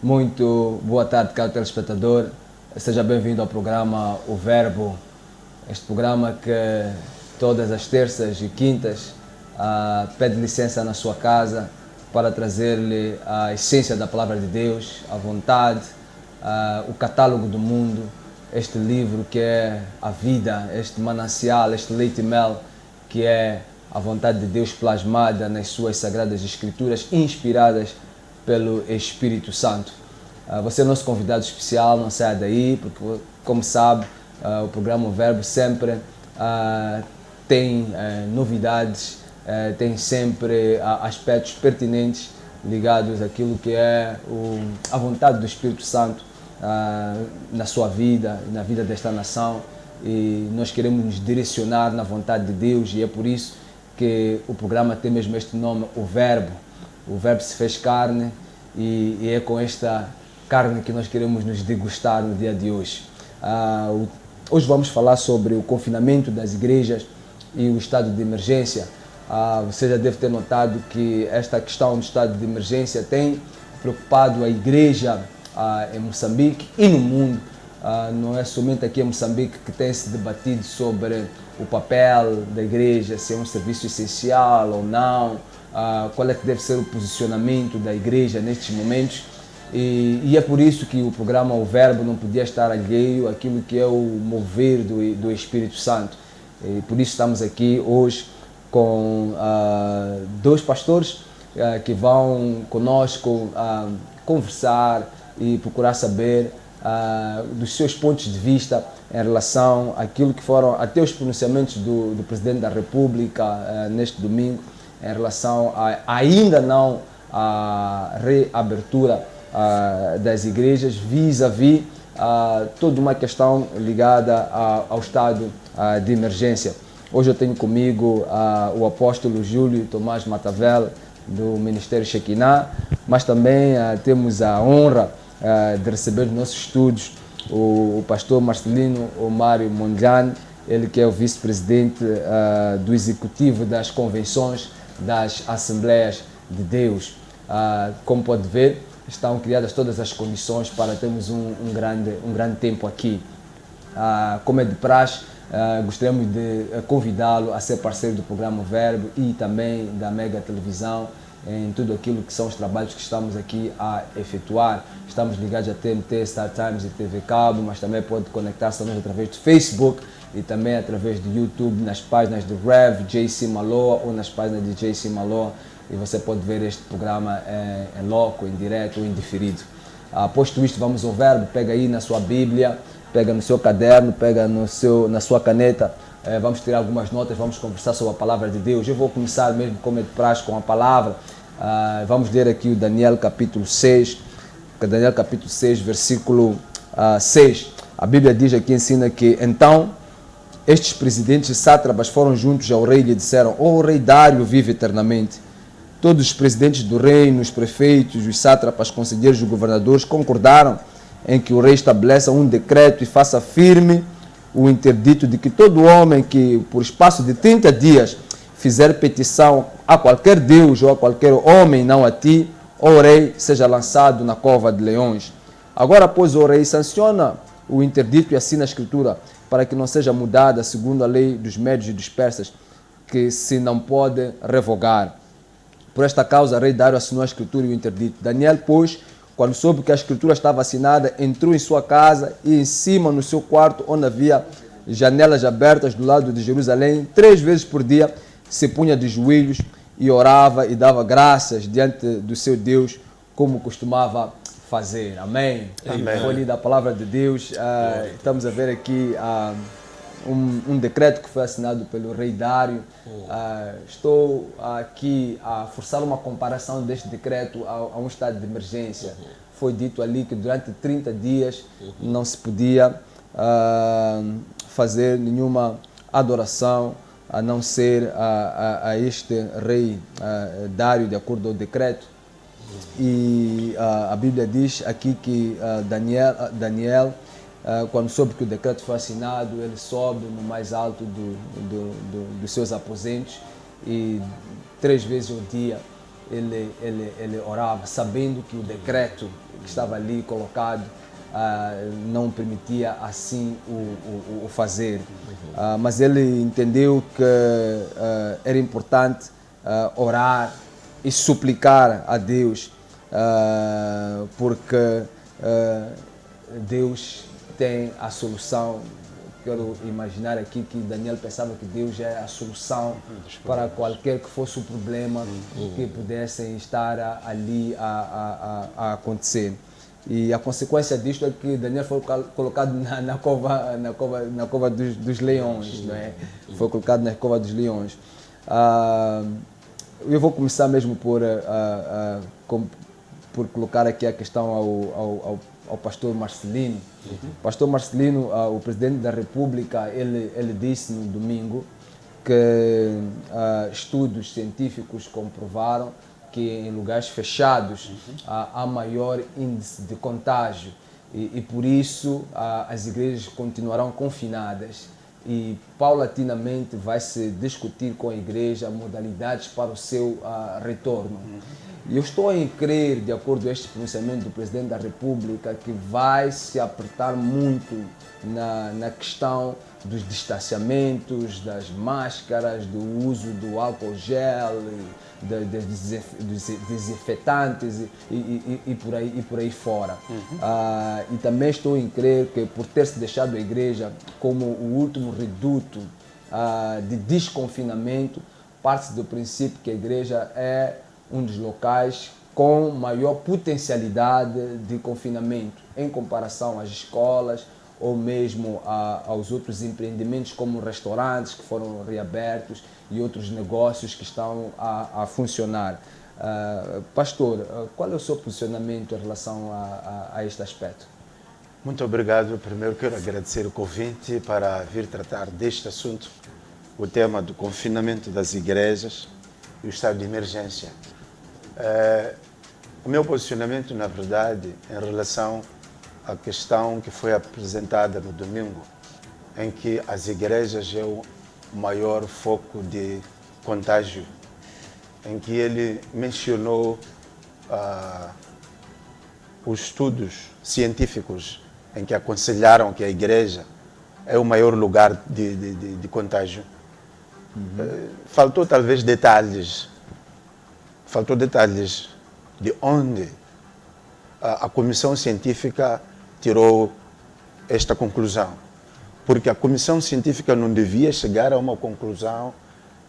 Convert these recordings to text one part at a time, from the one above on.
Muito boa tarde, caro telespectador. Seja bem-vindo ao programa O Verbo. Este programa que todas as terças e quintas pede licença na sua casa para trazer-lhe a essência da Palavra de Deus, a vontade, o catálogo do mundo, este livro que é a vida, este manancial, este leite e mel que é a vontade de Deus plasmada nas suas sagradas escrituras, inspiradas pelo Espírito Santo. Você é nosso convidado especial, não saia daí, porque, como sabe, o programa O Verbo sempre tem novidades, tem sempre aspectos pertinentes ligados àquilo que é a vontade do Espírito Santo na sua vida e na vida desta nação. E nós queremos nos direcionar na vontade de Deus, e é por isso que o programa tem mesmo este nome, O Verbo. O Verbo se fez carne e é com esta carne que nós queremos nos degustar no dia de hoje. Hoje vamos falar sobre o confinamento das igrejas e o estado de emergência. Você já deve ter notado que esta questão do estado de emergência tem preocupado a igreja em Moçambique e no mundo. Não é somente aqui em Moçambique que tem se debatido sobre o papel da igreja, se é um serviço essencial ou não, qual é que deve ser o posicionamento da igreja nestes momentos. E é por isso que o programa O Verbo não podia estar alheio àquilo que é o mover do Espírito Santo. E por isso estamos aqui hoje com dois pastores que vão conosco conversar e procurar saber dos seus pontos de vista em relação àquilo que foram até os pronunciamentos do Presidente da República neste domingo, em relação ainda não à reabertura das igrejas vis-à-vis toda uma questão ligada ao estado de emergência. Hoje eu tenho comigo o apóstolo Júlio Tomás Matavel, do Ministério Shekinah, mas também temos a honra de receber nos nossos estúdios o pastor Marcelino Omário Mondlane, ele que é o vice-presidente do Executivo das Convenções das Assembleias de Deus. Como pode ver, estão criadas todas as condições para termos um grande tempo aqui. Como é de praxe, gostaríamos de convidá-lo a ser parceiro do programa Verbo e também da Mega Televisão em tudo aquilo que são os trabalhos que estamos aqui a efetuar. Estamos ligados a TNT, Star Times e TV Cabo, mas também pode conectar-se através do Facebook e também através do YouTube, nas páginas do Rev, JC Maloa ou nas páginas de JC Maloa, e você pode ver este programa em loco, em direto ou em diferido. Posto isto, vamos ao Verbo. Pega aí na sua Bíblia, pega no seu caderno, pega na sua caneta. Vamos tirar algumas notas, vamos conversar sobre a Palavra de Deus. Eu vou começar mesmo como é de praxe com a palavra. Vamos ler aqui o Daniel capítulo 6, Daniel capítulo 6, versículo 6. A Bíblia diz aqui, ensina que então estes presidentes e sátrapas foram juntos ao rei e lhe disseram: "Ó rei Dário, vive eternamente." Todos os presidentes do reino, os prefeitos, os sátrapas, conselheiros e governadores concordaram em que o rei estabeleça um decreto e faça firme o interdito de que todo homem que, por espaço de 30 dias, fizer petição a qualquer Deus ou a qualquer homem, não a ti, ó rei, seja lançado na cova de leões. Agora, pois, o rei sanciona o interdito e assina a escritura, para que não seja mudada segundo a lei dos médios e dos persas, que se não pode revogar. Por esta causa, o rei Dário assinou a escritura e o interdito. Daniel, pois, quando soube que a escritura estava assinada, entrou em sua casa e em cima no seu quarto, onde havia janelas abertas do lado de Jerusalém, 3 vezes por dia se punha de joelhos e orava e dava graças diante do seu Deus, como costumava fazer. Amém? Amém. Foi lida a palavra de Deus. Estamos a ver aqui um decreto que foi assinado pelo rei Dário. Estou aqui a forçar uma comparação deste decreto a um estado de emergência. Foi dito ali que durante 30 dias não se podia fazer nenhuma adoração a não ser a este rei Dário, de acordo ao decreto. E a Bíblia diz aqui que Daniel, quando soube que o decreto foi assinado, ele sobe no mais alto dos seus aposentos e 3 vezes ao dia ele orava, sabendo que o decreto que estava ali colocado não permitia assim o fazer. Mas ele entendeu que era importante orar e suplicar a Deus, porque Deus tem a solução. Quero imaginar aqui que Daniel pensava que Deus é a solução para qualquer que fosse o problema que pudessem estar ali a acontecer. E a consequência disto é que Daniel foi colocado na cova dos leões, não é? Foi colocado na cova dos leões. Eu vou começar mesmo por colocar aqui a questão ao pastor Marcelino. Pastor Marcelino, o presidente da República, ele disse no domingo que estudos científicos comprovaram que em lugares fechados há maior índice de contágio e por isso as igrejas continuarão confinadas e paulatinamente vai se discutir com a igreja modalidades para o seu retorno. E eu estou a crer, de acordo com este pronunciamento do Presidente da República, que vai se apertar muito na questão dos distanciamentos, das máscaras, do uso do álcool gel, dos desinfetantes e por aí fora. E também estou a crer que por ter se deixado a igreja como o último reduto de desconfinamento, parte-se do princípio que a igreja é um dos locais com maior potencialidade de confinamento em comparação às escolas ou mesmo aos outros empreendimentos como restaurantes que foram reabertos e outros negócios que estão a funcionar. Pastor, qual é o seu posicionamento em relação a este aspecto? Muito obrigado. Primeiro quero agradecer o convite para vir tratar deste assunto, o tema do confinamento das igrejas e o estado de emergência. O meu posicionamento, na verdade, em relação à questão que foi apresentada no domingo, em que as igrejas é o maior foco de contágio, em que ele mencionou os estudos científicos em que aconselharam que a igreja é o maior lugar de contágio. Faltou talvez detalhes de onde a comissão científica tirou esta conclusão. Porque a comissão científica não devia chegar a uma conclusão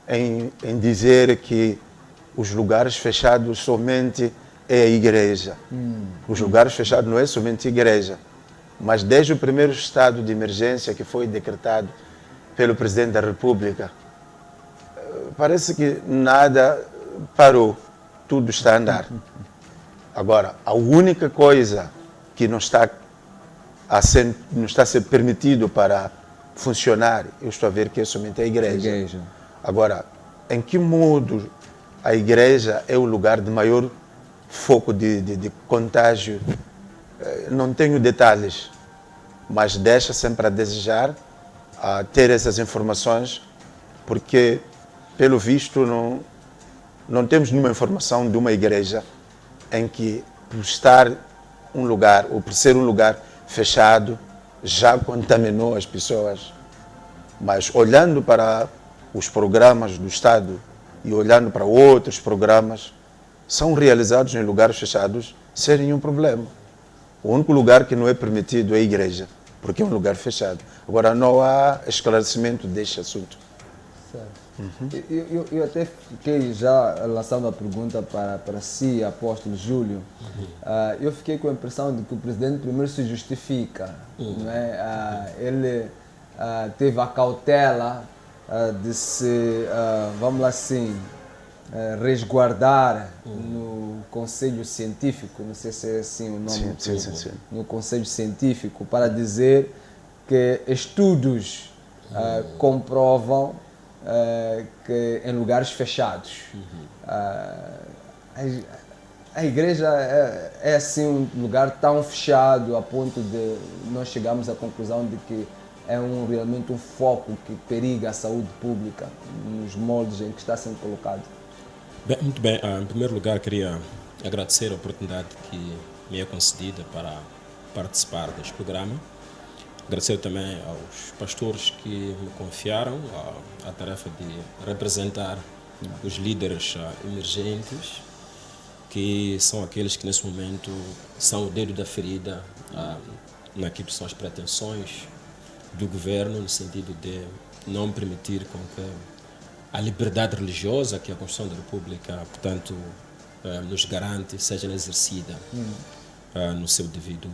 em dizer que os lugares fechados somente é a igreja. Os lugares fechados não é somente a igreja. Mas desde o primeiro estado de emergência que foi decretado pelo Presidente da República, parece que nada parou, tudo está a andar. Agora, a única coisa que não está a ser permitido para funcionar, eu estou a ver que é somente a igreja. Agora, em que modo a igreja é o lugar de maior foco de contágio? Não tenho detalhes, mas deixa sempre a desejar ter essas informações, porque, pelo visto, não temos nenhuma informação de uma igreja em que, por estar um lugar, ou por ser um lugar fechado, já contaminou as pessoas. Mas olhando para os programas do Estado e olhando para outros programas, são realizados em lugares fechados sem nenhum problema. O único lugar que não é permitido é a igreja, porque é um lugar fechado. Agora, não há esclarecimento deste assunto. Certo. Eu até fiquei já lançando a pergunta para si, apóstolo Júlio. Eu fiquei com a impressão de que o presidente primeiro se justifica. Não é? Ele teve a cautela de se, vamos lá assim, resguardar no Conselho Científico, não sei se é assim o nome, sim. No Conselho Científico, para dizer que estudos comprovam que em lugares fechados a igreja é assim um lugar tão fechado a ponto de nós chegarmos à conclusão de que é realmente um foco que periga a saúde pública nos moldes em que está sendo colocado. Bem, muito bem. Em primeiro lugar, queria agradecer a oportunidade que me é concedida para participar deste programa. Agradecer também aos pastores que me confiaram a tarefa de representar os líderes emergentes, que são aqueles que nesse momento são o dedo da ferida naquilo que são as pretensões do governo, no sentido de não permitir com que a liberdade religiosa que a Constituição da República, portanto, nos garante, seja exercida no seu devido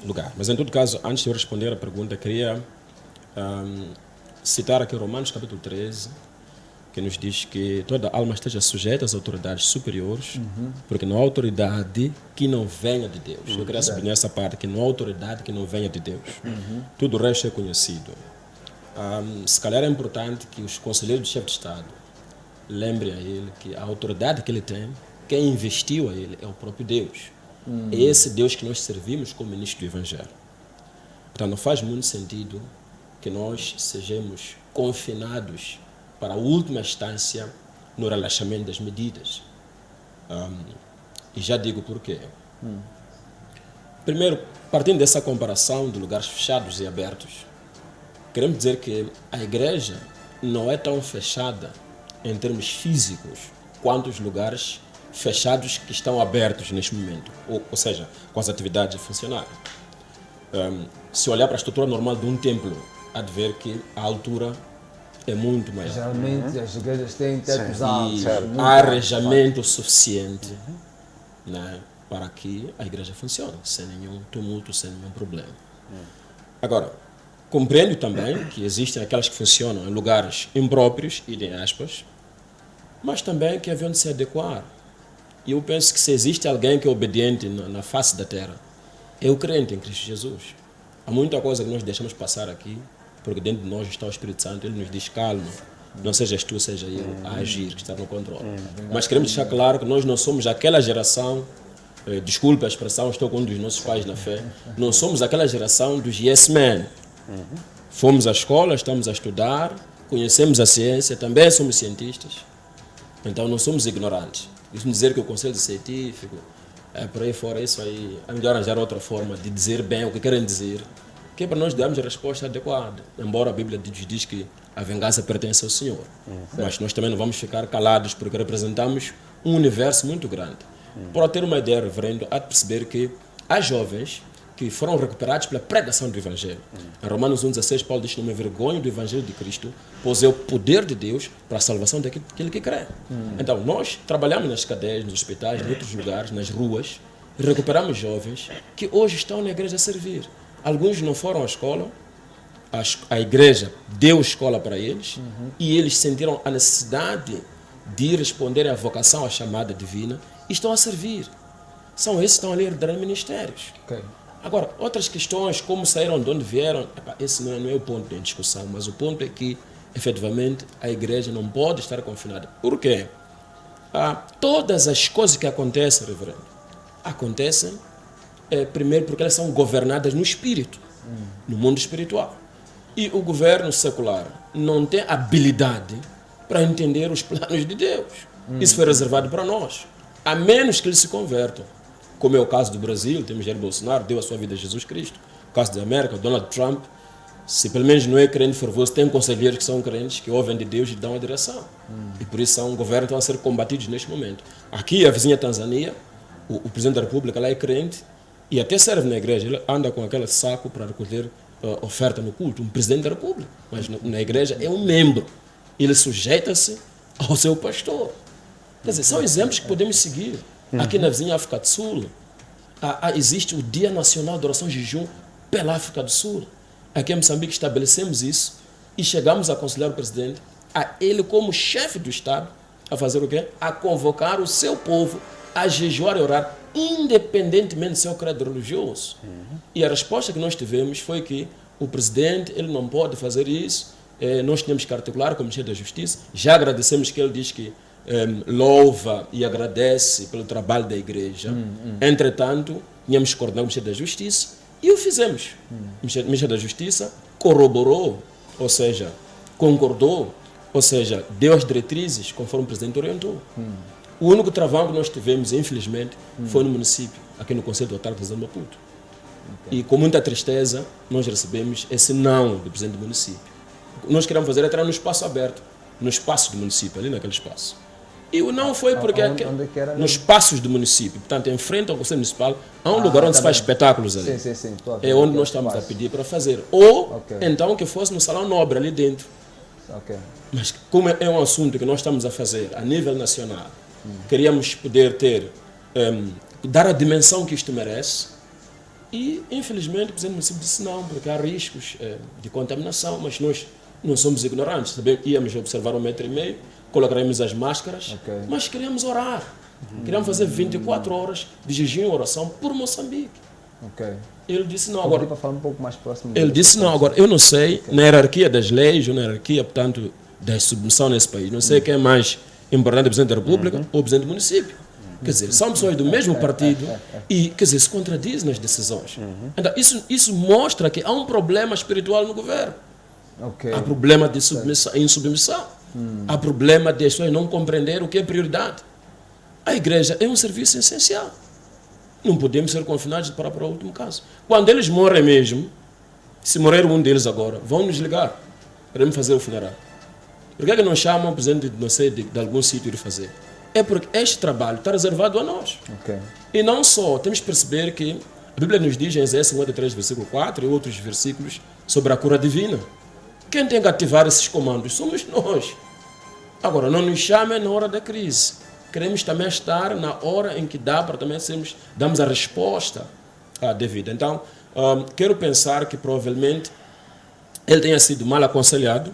lugar. Mas, em todo caso, antes de eu responder a pergunta, queria citar aqui Romanos capítulo 13, que nos diz que toda alma esteja sujeita às autoridades superiores, porque não há autoridade que não venha de Deus. Eu queria sublinhar essa parte, que não há autoridade que não venha de Deus. Tudo o resto é conhecido. Se calhar é importante que os conselheiros do chefe de Estado lembrem a ele que a autoridade que ele tem, quem investiu a ele é o próprio Deus. É esse Deus que nós servimos como ministro do Evangelho. Portanto, não faz muito sentido que nós sejamos confinados para a última instância no relaxamento das medidas. E já digo porquê. Primeiro, partindo dessa comparação de lugares fechados e abertos, queremos dizer que a igreja não é tão fechada em termos físicos quanto os lugares fechados que estão abertos neste momento, ou seja, com as atividades a funcionar. Se olhar para a estrutura normal de um templo, há de ver que a altura é muito maior. Geralmente as igrejas têm tetos altos. E há arejamento suficiente, né, para que a igreja funcione, sem nenhum tumulto, sem nenhum problema. Agora, compreendo também que existem aquelas que funcionam em lugares impróprios, e em aspas, mas também que haviam de se adequar. E eu penso que se existe alguém que é obediente na face da terra, é o crente em Cristo Jesus. Há muita coisa que nós deixamos passar aqui, porque dentro de nós está o Espírito Santo, ele nos diz calma, não sejas tu, seja eu a agir, que está no controle. Mas queremos deixar claro que nós não somos aquela geração, desculpe a expressão, estou com um dos nossos pais na fé, não somos aquela geração dos yes men. Fomos à escola, estamos a estudar, conhecemos a ciência, também somos cientistas, então não somos ignorantes. Isso dizer que o conselho científico, por aí fora, isso aí, é melhor arranjar outra forma de dizer bem o que querem dizer, que é para nós darmos a resposta adequada. Embora a Bíblia diz que a vingança pertence ao Senhor. Mas nós também não vamos ficar calados porque representamos um universo muito grande. Para ter uma ideia, reverendo, há de perceber que há jovens que foram recuperados pela pregação do Evangelho. Em Romanos 1,16, Paulo diz que não me envergonho do Evangelho de Cristo, pois é o poder de Deus para a salvação daquele que crê. Então, nós trabalhamos nas cadeias, nos hospitais, em outros lugares, nas ruas, e recuperamos jovens que hoje estão na igreja a servir. Alguns não foram à escola, a igreja deu escola para eles, e eles sentiram a necessidade de responder à vocação, à chamada divina, e estão a servir. São esses que estão ali herdando ministérios. Okay. Agora, outras questões, como saíram, de onde vieram, esse não é o ponto de discussão, mas o ponto é que, efetivamente, a igreja não pode estar confinada. Por quê? Todas as coisas que acontecem, reverendo, acontecem, primeiro, porque elas são governadas no espírito, no mundo espiritual. E o governo secular não tem habilidade para entender os planos de Deus. Isso foi reservado para nós, a menos que eles se convertam. Como é o caso do Brasil, temos Jair Bolsonaro, deu a sua vida a Jesus Cristo. O caso da América, Donald Trump, se pelo menos não é crente fervoroso, tem conselheiros que são crentes, que ouvem de Deus e dão a direção. E por isso são governos que estão a ser combatidos neste momento. Aqui, a vizinha Tanzânia, o presidente da República lá é crente e até serve na igreja. Ele anda com aquele saco para recolher oferta no culto, um presidente da República. Mas na igreja é um membro. Ele sujeita-se ao seu pastor. Quer dizer, são exemplos que podemos seguir. Aqui na vizinha África do Sul, existe o Dia Nacional de Oração e Jejum pela África do Sul. Aqui em Moçambique estabelecemos isso e chegamos a aconselhar o presidente, a ele como chefe do Estado, a fazer o quê? A convocar o seu povo a jejuar e orar, independentemente do seu credo religioso. E a resposta que nós tivemos foi que o presidente ele não pode fazer isso, nós temos que articular com o Ministério da Justiça. Já agradecemos que ele diz que louva e agradece pelo trabalho da igreja. Entretanto, tínhamos que coordenar o Ministério da Justiça e o fizemos. O Ministério da Justiça corroborou, ou seja, concordou, ou seja, deu as diretrizes conforme o presidente orientou. O único travão que nós tivemos, infelizmente, foi no município, aqui no Conselho Autarca de Maputo. E com muita tristeza, nós recebemos esse não do presidente do município. O que nós queríamos fazer era entrar no espaço aberto, no espaço do município, ali naquele espaço. E o não foi porque onde que era nos espaços do município, portanto, em frente ao Conselho Municipal, há um lugar onde se faz espetáculos ali. Sim. É onde nós estamos a pedir para fazer. Ou, então, que fosse no Salão Nobre, ali dentro. Mas como é um assunto que nós estamos a fazer a nível nacional, queríamos poder ter, dar a dimensão que isto merece. E, infelizmente, o presidente do município disse não, porque há riscos de contaminação, mas nós não somos ignorantes. Também íamos observar 1,5 metro, colocaremos as máscaras, mas queríamos orar. Queríamos fazer 24 horas de jejum e oração por Moçambique. Ele disse não, agora... Para falar um pouco mais próximo ele disse não, agora eu não sei, na hierarquia das leis, ou na hierarquia, portanto, da submissão nesse país, não sei quem é mais importante, o presidente da República ou o presidente do município. Quer dizer, são pessoas do mesmo partido e, quer dizer, se contradizem nas decisões. Então, isso mostra que há um problema espiritual no governo. Há problema de insubmissão. Há problema de as pessoas não compreender o que é prioridade. A igreja é um serviço essencial. Não podemos ser confinados para o último caso. Quando eles morrem mesmo, se morrer um deles agora, vão nos ligar. Queremos fazer o funeral. Por que é que não chamam o presidente não sei, de algum sítio de fazer? É porque este trabalho está reservado a nós. E não só, temos que perceber que a Bíblia nos diz em Isaías 53, versículo 4 e outros versículos sobre a cura divina. Quem tem que ativar esses comandos somos nós. Agora, não nos chamem na hora da crise. Queremos também estar na hora em que dá para também damos a resposta devida. Então, quero pensar que provavelmente ele tenha sido mal aconselhado.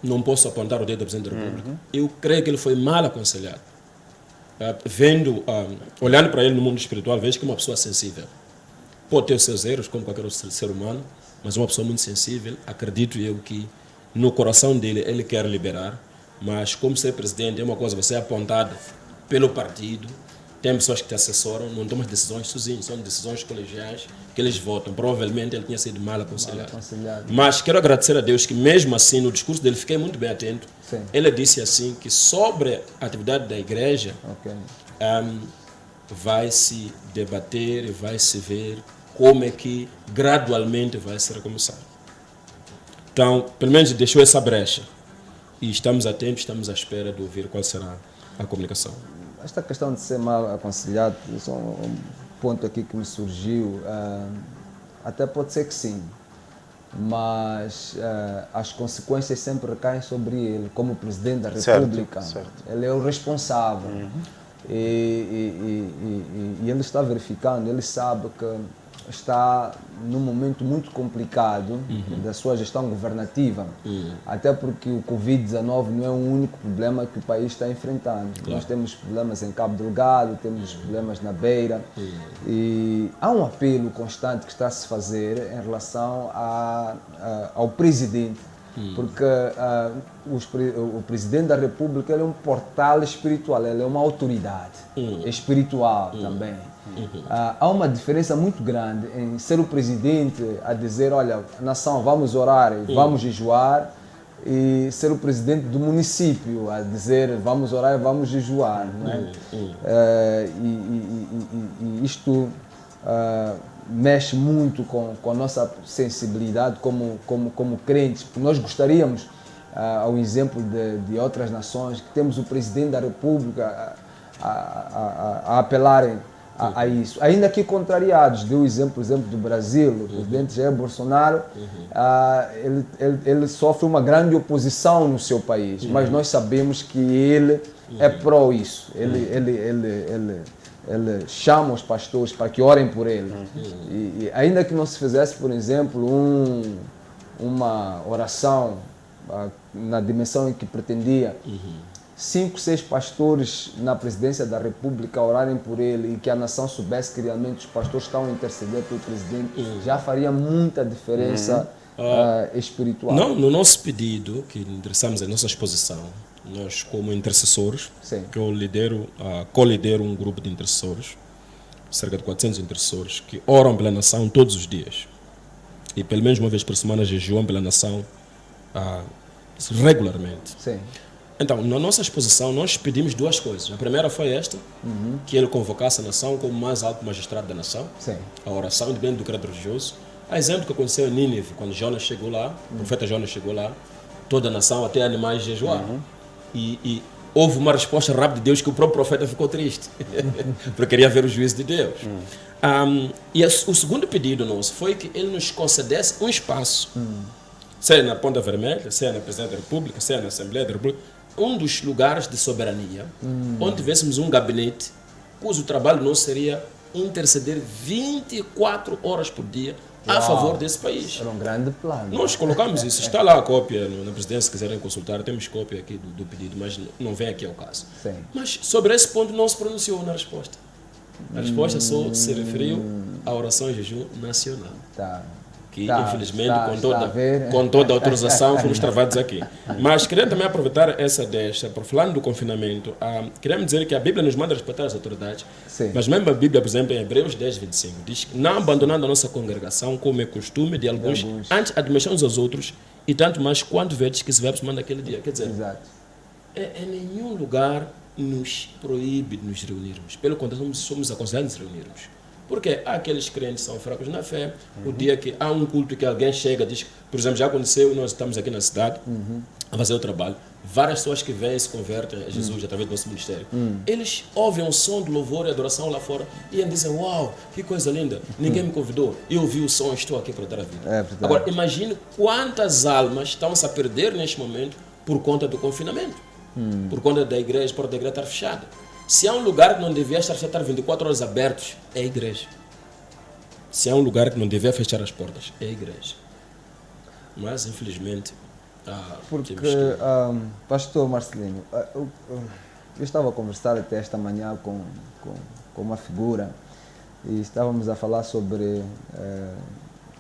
Não posso apontar o dedo ao presidente da República. Eu creio que ele foi mal aconselhado. Olhando para ele no mundo espiritual, vejo que é uma pessoa sensível. Pode ter os seus erros, como qualquer outro ser humano, mas é uma pessoa muito sensível. Acredito eu que no coração dele ele quer liberar, mas como ser presidente é uma coisa, você é apontado pelo partido, tem pessoas que te assessoram, não tomam decisões sozinhos, são decisões colegiais que eles votam. Provavelmente ele tinha sido mal aconselhado. Mas quero agradecer a Deus que mesmo assim no discurso dele fiquei muito bem atento. Ele disse assim que sobre a atividade da igreja vai se debater e vai se ver como é que gradualmente vai se recomeçar. Então, pelo menos deixou essa brecha. E estamos atentos, estamos à espera de ouvir qual será a comunicação. Esta questão de ser mal aconselhado, isso é um ponto aqui que me surgiu. Até pode ser que sim, mas as consequências sempre recaem sobre ele, como presidente da República. Certo. Ele é o responsável. E ele está verificando, ele sabe que está num momento muito complicado da sua gestão governativa, até porque o Covid-19 não é o único problema que o país está enfrentando. Nós temos problemas em Cabo Delgado, temos problemas na Beira, e há um apelo constante que está a se fazer em relação ao presidente, porque o presidente da República ele é um portal espiritual, ele é uma autoridade espiritual também. Há uma diferença muito grande em ser o presidente a dizer, olha, nação, vamos orar e vamos jejuar, e ser o presidente do município a dizer, vamos orar e vamos jejuar. Não é? E isto mexe muito com a nossa sensibilidade como crentes, porque nós gostaríamos, ao exemplo de outras nações, que temos o presidente da República a apelarem a isso. Ainda que contrariados, deu o exemplo do Brasil, o presidente Jair Bolsonaro, ele sofre uma grande oposição no seu país, mas nós sabemos que ele é pró isso. Ele chama os pastores para que orem por ele. E ainda que não se fizesse, por exemplo, uma oração na dimensão em que pretendia, 5, 6 pastores na presidência da República orarem por ele e que a nação soubesse que realmente os pastores estão a interceder pelo presidente, já faria muita diferença espiritual. Não, no nosso pedido, que endereçamos a nossa exposição, nós como intercessores, que eu co-lidero um grupo de intercessores, cerca de 400 intercessores, que oram pela nação todos os dias. E pelo menos uma vez por semana jejuam pela nação regularmente. Então, na nossa exposição, nós pedimos duas coisas. A primeira foi esta, que ele convocasse a nação como mais alto magistrado da nação. Sim. A oração de bem do credo religioso. A exemplo que aconteceu em Nínive, quando Jonas chegou lá, o profeta Jonas chegou lá, toda a nação, até animais, jejuaram. E houve uma resposta rápida de Deus que o próprio profeta ficou triste, porque queria ver o juízo de Deus. E o segundo pedido nosso foi que ele nos concedesse um espaço, seja na Ponta Vermelha, seja na Presidência da República, seja na Assembleia da República, um dos lugares de soberania, onde tivéssemos um gabinete cujo trabalho nosso seria interceder 24 horas por dia a favor desse país. Era um grande plano. Nós colocamos isso, está lá a cópia na presidência, se quiserem consultar, temos cópia aqui do pedido, mas não vem aqui ao caso. Sim. Mas sobre esse ponto não se pronunciou na resposta. A resposta só se referiu à oração e jejum nacional. Tá. Que Tá, infelizmente está com toda a autorização fomos travados aqui. Mas queria também aproveitar essa deixa, por falando do confinamento, queremos dizer que a Bíblia nos manda respeitar as autoridades, Sim. mas mesmo a Bíblia, por exemplo, em Hebreus 10, 25, diz que não abandonando a nossa congregação, como é costume de alguns, antes admissão uns aos outros, e tanto mais quando vedes que se vai aproximando daquele dia. Quer dizer, Exato. em nenhum lugar nos proíbe de nos reunirmos. Pelo contrário, somos aconselhados a nos reunirmos. Porque há aqueles crentes que são fracos na fé, o dia que há um culto que alguém chega, diz, por exemplo, já aconteceu, nós estamos aqui na cidade a fazer o trabalho, várias pessoas que vêm e se convertem a Jesus através do nosso ministério, eles ouvem um som de louvor e adoração lá fora e eles dizem, uau, que coisa linda, ninguém me convidou, eu ouvi o som, estou aqui para dar a vida. Agora, imagine quantas almas estão-se a perder neste momento por conta do confinamento, por conta da igreja, por da igreja estar fechada. Se há um lugar que não devia estar 24 horas abertos, é a igreja. Se há um lugar que não devia fechar as portas, é a igreja. Mas, infelizmente, porque, pastor Marcelino, eu estava a conversar até esta manhã com uma figura e estávamos a falar sobre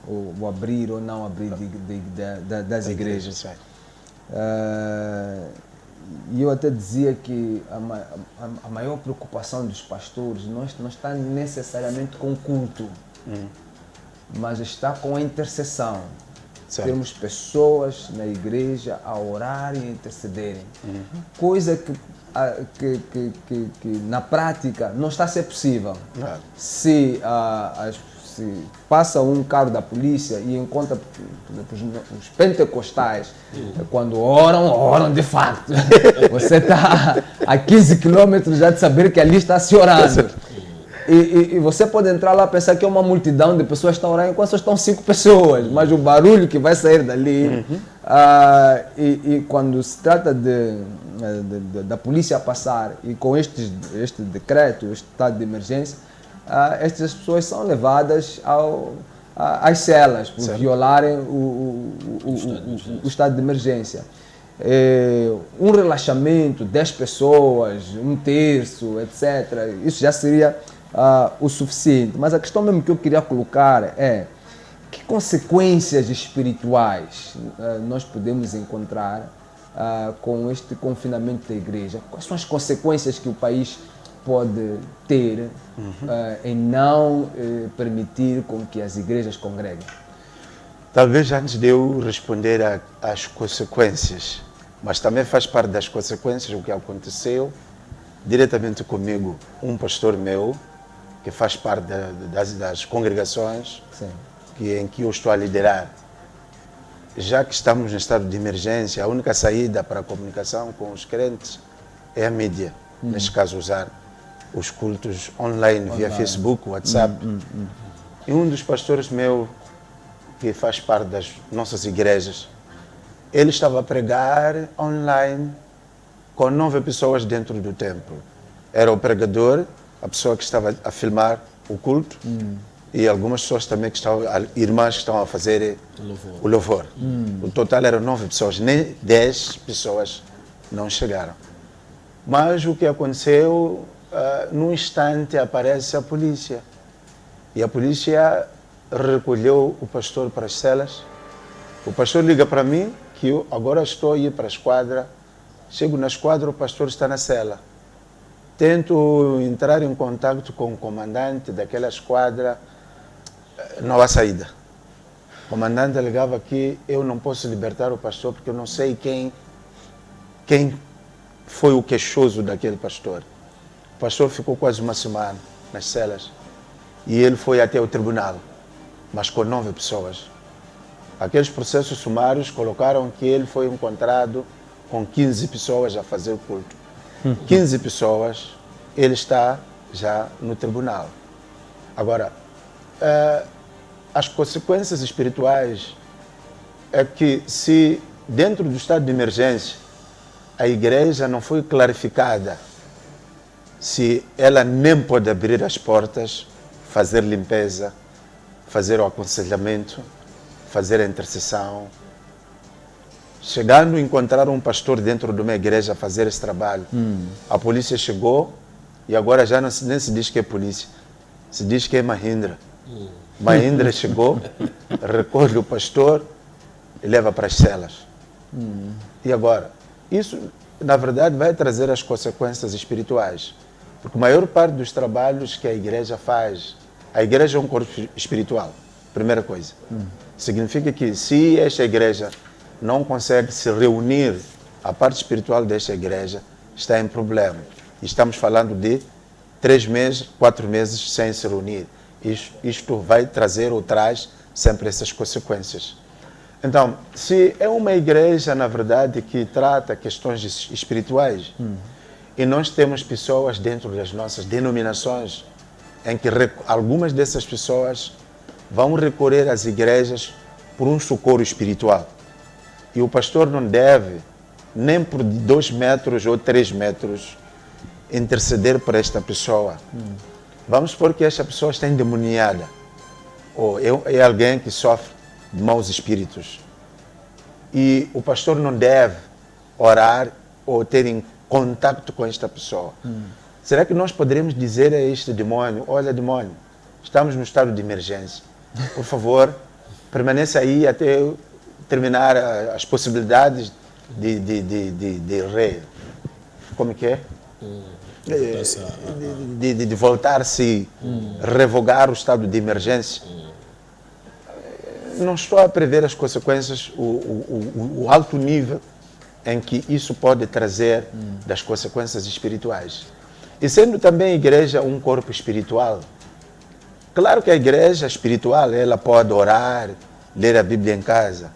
o abrir ou não abrir das igrejas. E eu até dizia que a maior preocupação dos pastores não está necessariamente com o culto, mas está com a intercessão. Certo. Termos pessoas na igreja a orarem e intercederem. Coisa que na prática não está a ser possível. Se passa um carro da polícia e encontra, por exemplo, os pentecostais, quando oram de facto. Você está a 15 quilômetros já de saber que ali está se orando. E você pode entrar lá e pensar que é uma multidão de pessoas que estão orando, enquanto só estão 5 pessoas, mas o barulho que vai sair dali, e quando se trata da polícia passar, e com este decreto, este estado de emergência, estas pessoas são levadas às celas por violarem o estado de emergência. Um relaxamento, 10 pessoas, 1/3, etc. Isso já seria o suficiente. Mas a questão mesmo que eu queria colocar é que consequências espirituais nós podemos encontrar com este confinamento da igreja? Quais são as consequências que o país pode ter em não permitir com que as igrejas congreguem? Talvez antes de eu responder às consequências, mas também faz parte das consequências o que aconteceu diretamente comigo, um pastor meu, que faz parte das congregações em que eu estou a liderar. Já que estamos em estado de emergência, a única saída para a comunicação com os crentes é a mídia. Neste caso, usar os cultos online, via Facebook, WhatsApp. E um dos pastores meu, que faz parte das nossas igrejas, ele estava a pregar online com 9 pessoas dentro do templo. Era o pregador, a pessoa que estava a filmar o culto e algumas pessoas também irmãs que estavam a fazer o louvor. O total eram 9 pessoas, nem 10 pessoas não chegaram. Mas o que aconteceu, num instante aparece a polícia. E a polícia recolheu o pastor para as celas. O pastor liga para mim que eu agora estou a ir para a esquadra. Chego na esquadra, o pastor está na cela. Tento entrar em contato com o comandante daquela esquadra, não há saída. O comandante alegava que eu não posso libertar o pastor porque eu não sei quem foi o queixoso daquele pastor. O pastor ficou quase uma semana nas celas e ele foi até o tribunal, mas com 9 pessoas. Aqueles processos sumários colocaram que ele foi encontrado com 15 pessoas a fazer culto. 15 pessoas, ele está já no tribunal. Agora, as consequências espirituais é que se dentro do estado de emergência a igreja não foi clarificada, se ela nem pode abrir as portas, fazer limpeza, fazer o aconselhamento, fazer a intercessão, chegando a encontrar um pastor dentro de uma igreja a fazer esse trabalho. A polícia chegou e agora já nem se diz que é polícia, se diz que é Mahindra. Mahindra chegou, recolhe o pastor e leva para as celas. E agora? Isso, na verdade, vai trazer as consequências espirituais. Porque a maior parte dos trabalhos que a igreja faz, a igreja é um corpo espiritual, primeira coisa. Significa que se esta igreja não consegue se reunir, a parte espiritual desta igreja está em problema. E estamos falando de 3 meses, 4 meses sem se reunir. Isto vai trazer ou traz sempre essas consequências. Então, se é uma igreja, na verdade, que trata questões espirituais, e nós temos pessoas dentro das nossas denominações em que algumas dessas pessoas vão recorrer às igrejas por um socorro espiritual. E o pastor não deve, nem por 2 metros ou 3 metros, interceder por esta pessoa. Vamos supor que esta pessoa está endemoniada, ou é alguém que sofre de maus espíritos. E o pastor não deve orar ou ter contato com esta pessoa. Será que nós poderemos dizer a este demônio: olha, demônio, estamos no estado de emergência, por favor, permaneça aí até terminar as possibilidades de como que é? De voltar-se, revogar o estado de emergência. Não estou a prever as consequências, o alto nível em que isso pode trazer das consequências espirituais. E sendo também a igreja um corpo espiritual, claro que a igreja espiritual, ela pode orar, ler a Bíblia em casa,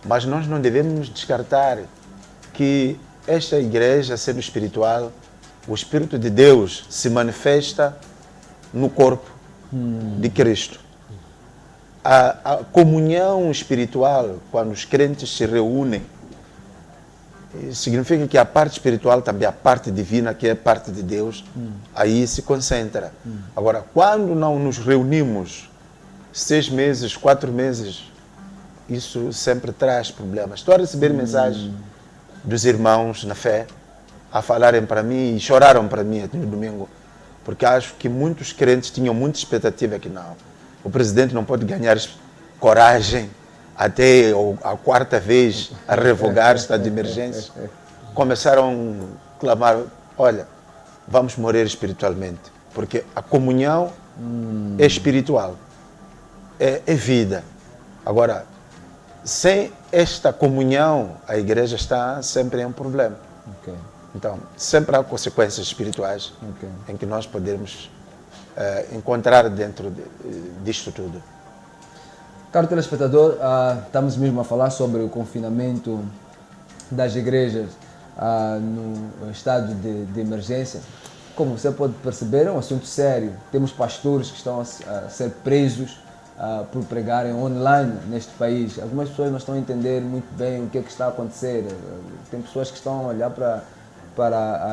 mas nós não devemos descartar que esta igreja, sendo espiritual, o Espírito de Deus se manifesta no corpo de Cristo. A comunhão espiritual, quando os crentes se reúnem, significa que a parte espiritual também, a parte divina, que é parte de Deus, aí se concentra. Agora, quando não nos reunimos 6 meses, 4 meses, isso sempre traz problemas. Estou a receber mensagens dos irmãos na fé a falarem para mim e choraram para mim no domingo, porque acho que muitos crentes tinham muita expectativa que não. O presidente não pode ganhar coragem até a 4ª vez a revogar o estado de emergência. Começaram a clamar: olha, vamos morrer espiritualmente, porque a comunhão é espiritual, é vida. Agora, sem esta comunhão, a igreja está sempre em um problema. Então, sempre há consequências espirituais em que nós podemos encontrar dentro disto tudo. Caro telespectador, estamos mesmo a falar sobre o confinamento das igrejas no estado de emergência. Como você pode perceber, é um assunto sério. Temos pastores que estão a ser presos por pregarem online neste país. Algumas pessoas não estão a entender muito bem o que é que está a acontecer. Tem pessoas que estão a olhar para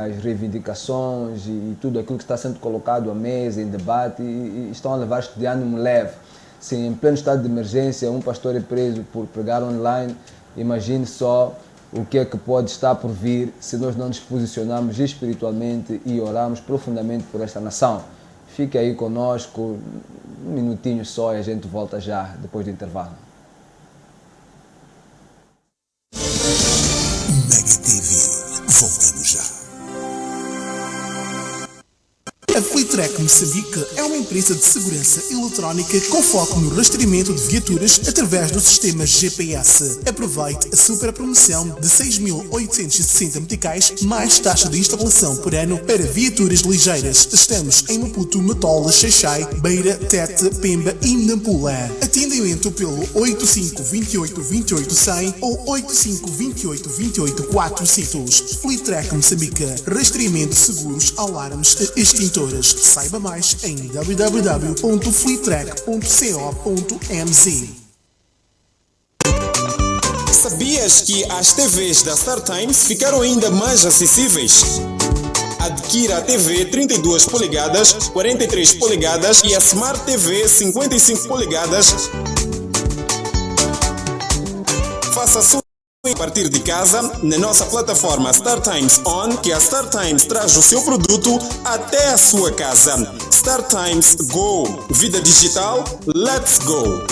as reivindicações e tudo aquilo que está sendo colocado à mesa, em debate, e estão a levar isto de ânimo leve. Se em pleno estado de emergência um pastor é preso por pregar online, imagine só o que é que pode estar por vir se nós não nos posicionarmos espiritualmente e orarmos profundamente por esta nação. Fique aí conosco, um minutinho só, e a gente volta já depois do intervalo. Mega TV, voltamos já. A Fleetrack Moçambique é uma empresa de segurança eletrónica com foco no rastreamento de viaturas através do sistema GPS. Aproveite a super promoção de 6.860 meticais mais taxa de instalação por ano para viaturas ligeiras. Estamos em Maputo, Matola, Xaixai, Beira, Tete, Pemba e Nampula. Atendimento pelo 8528 28 100 ou 8528 28 400. Fleetrack Moçambique. Rastreamento de seguros, alarmes e extintores. Saiba mais em www.fleetrack.co.mz. Sabias que as TVs da StarTimes ficaram ainda mais acessíveis? Adquira a TV 32 polegadas, 43 polegadas e a Smart TV 55 polegadas. Faça a sua a partir de casa na nossa plataforma StarTimes On, que a StarTimes traz o seu produto até a sua casa. StarTimes Go. Vida digital, let's go!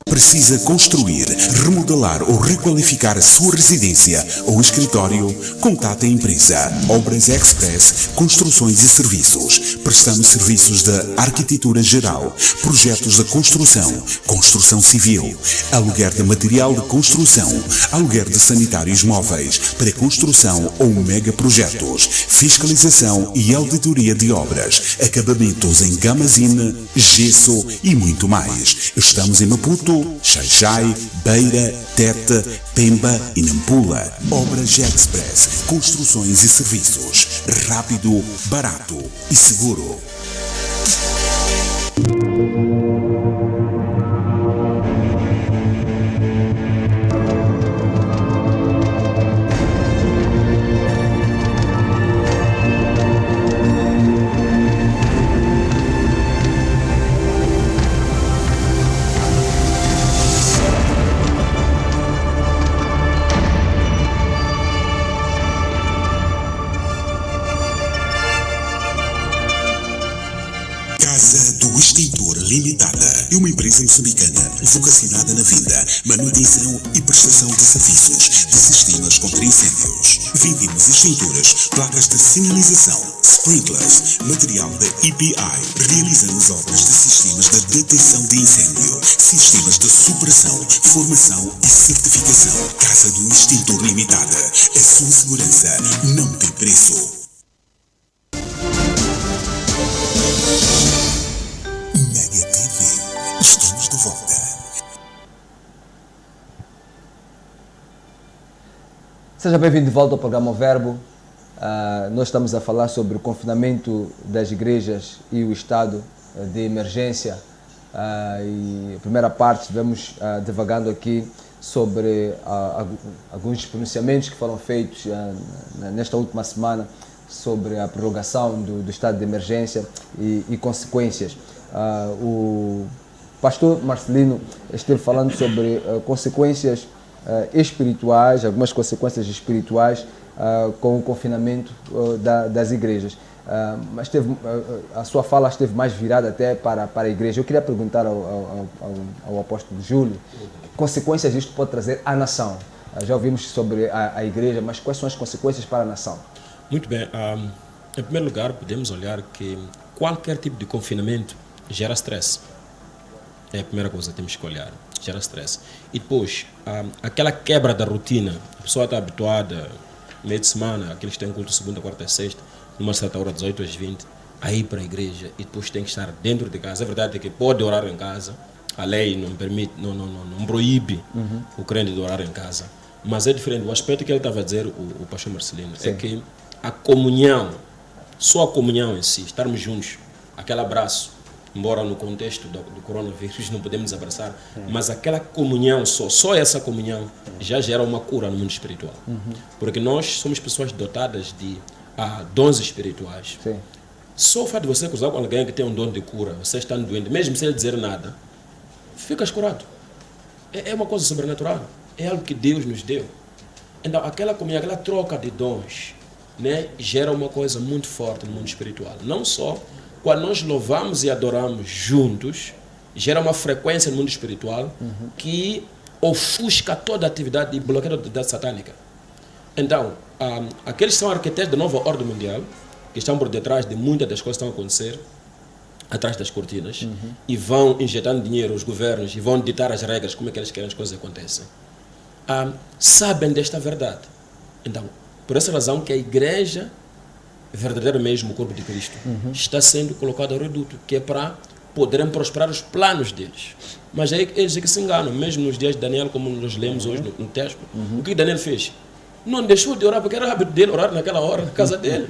Precisa construir, remodelar ou requalificar a sua residência ou escritório? Contate a empresa Obras Express Construções e Serviços. Prestamos serviços de arquitetura geral, projetos de construção, construção civil, aluguer de material de construção, aluguer de sanitários móveis, pré-construção ou megaprojetos, fiscalização e auditoria de obras, acabamentos em gamazine, gesso e muito mais. Estamos em Maputo, Xaixai, Beira, Tete, Pemba e Nampula. Obras Express, construções e serviços. Rápido, barato e seguro. Casa do Extintor Limitada é uma empresa moçambicana vocacionada na venda, manutenção e prestação de serviços de sistemas contra incêndios. Vendemos extintores, placas de sinalização, sprinklers, material da EPI. Realizamos obras de sistemas de detecção de incêndio, sistemas de supressão, formação e certificação. Casa do Extintor Limitada. A sua segurança não tem preço. Mega TV. Estamos de volta. Seja bem-vindo de volta ao programa O Verbo. Nós estamos a falar sobre o confinamento das igrejas e o estado de emergência. E a primeira parte estivemos divagando aqui sobre alguns pronunciamentos que foram feitos nesta última semana sobre a prorrogação do estado de emergência e consequências. O pastor Marcelino esteve falando sobre consequências espirituais, algumas consequências espirituais com o confinamento das igrejas. Mas a sua fala esteve mais virada até para a igreja. Eu queria perguntar ao apóstolo Júlio, que consequências isto pode trazer à nação? Já ouvimos sobre a igreja, mas quais são as consequências para a nação? Muito bem. Em primeiro lugar, podemos olhar que qualquer tipo de confinamento gera stress. É a primeira coisa que temos que olhar. Gera stress. E depois, aquela quebra da rotina. A pessoa está habituada, meio de semana, aqueles que têm culto segunda, quarta e sexta, numa certa hora, 18 às 20, a ir para a igreja e depois tem que estar dentro de casa. A verdade é que pode orar em casa. A lei não permite, não proíbe o crente de orar em casa. Mas é diferente. O aspecto que ele estava a dizer, o pastor Marcelino, sim, é que a comunhão, só a comunhão em si, estarmos juntos, aquele abraço, embora no contexto do coronavírus não podemos abraçar, mas aquela comunhão, só essa comunhão já gera uma cura no mundo espiritual. Porque nós somos pessoas dotadas de dons espirituais. Sim. Só o fato de você cruzar com alguém que tem um dom de cura, você estando doente, mesmo sem ele dizer nada, ficas curado. É uma coisa sobrenatural. É algo que Deus nos deu. Então, aquela comunhão, aquela troca de dons, né, gera uma coisa muito forte no mundo espiritual. Não só quando nós louvamos e adoramos juntos, gera uma frequência no mundo espiritual que ofusca toda a atividade e bloqueia a atividade satânica. Então, aqueles que são arquitetos da nova ordem mundial, que estão por detrás de muitas das coisas que estão a acontecer, atrás das cortinas, e vão injetando dinheiro aos governos e vão ditar as regras, como é que eles querem as coisas aconteçam, sabem desta verdade. Então, por essa razão que a igreja, verdadeiro mesmo, o corpo de Cristo, está sendo colocada ao reduto, que é para poderem prosperar os planos deles. Mas aí eles é que se enganam, mesmo nos dias de Daniel, como nós lemos hoje no texto. O que Daniel fez? Não deixou de orar, porque era hábito dele orar naquela hora, na casa dele.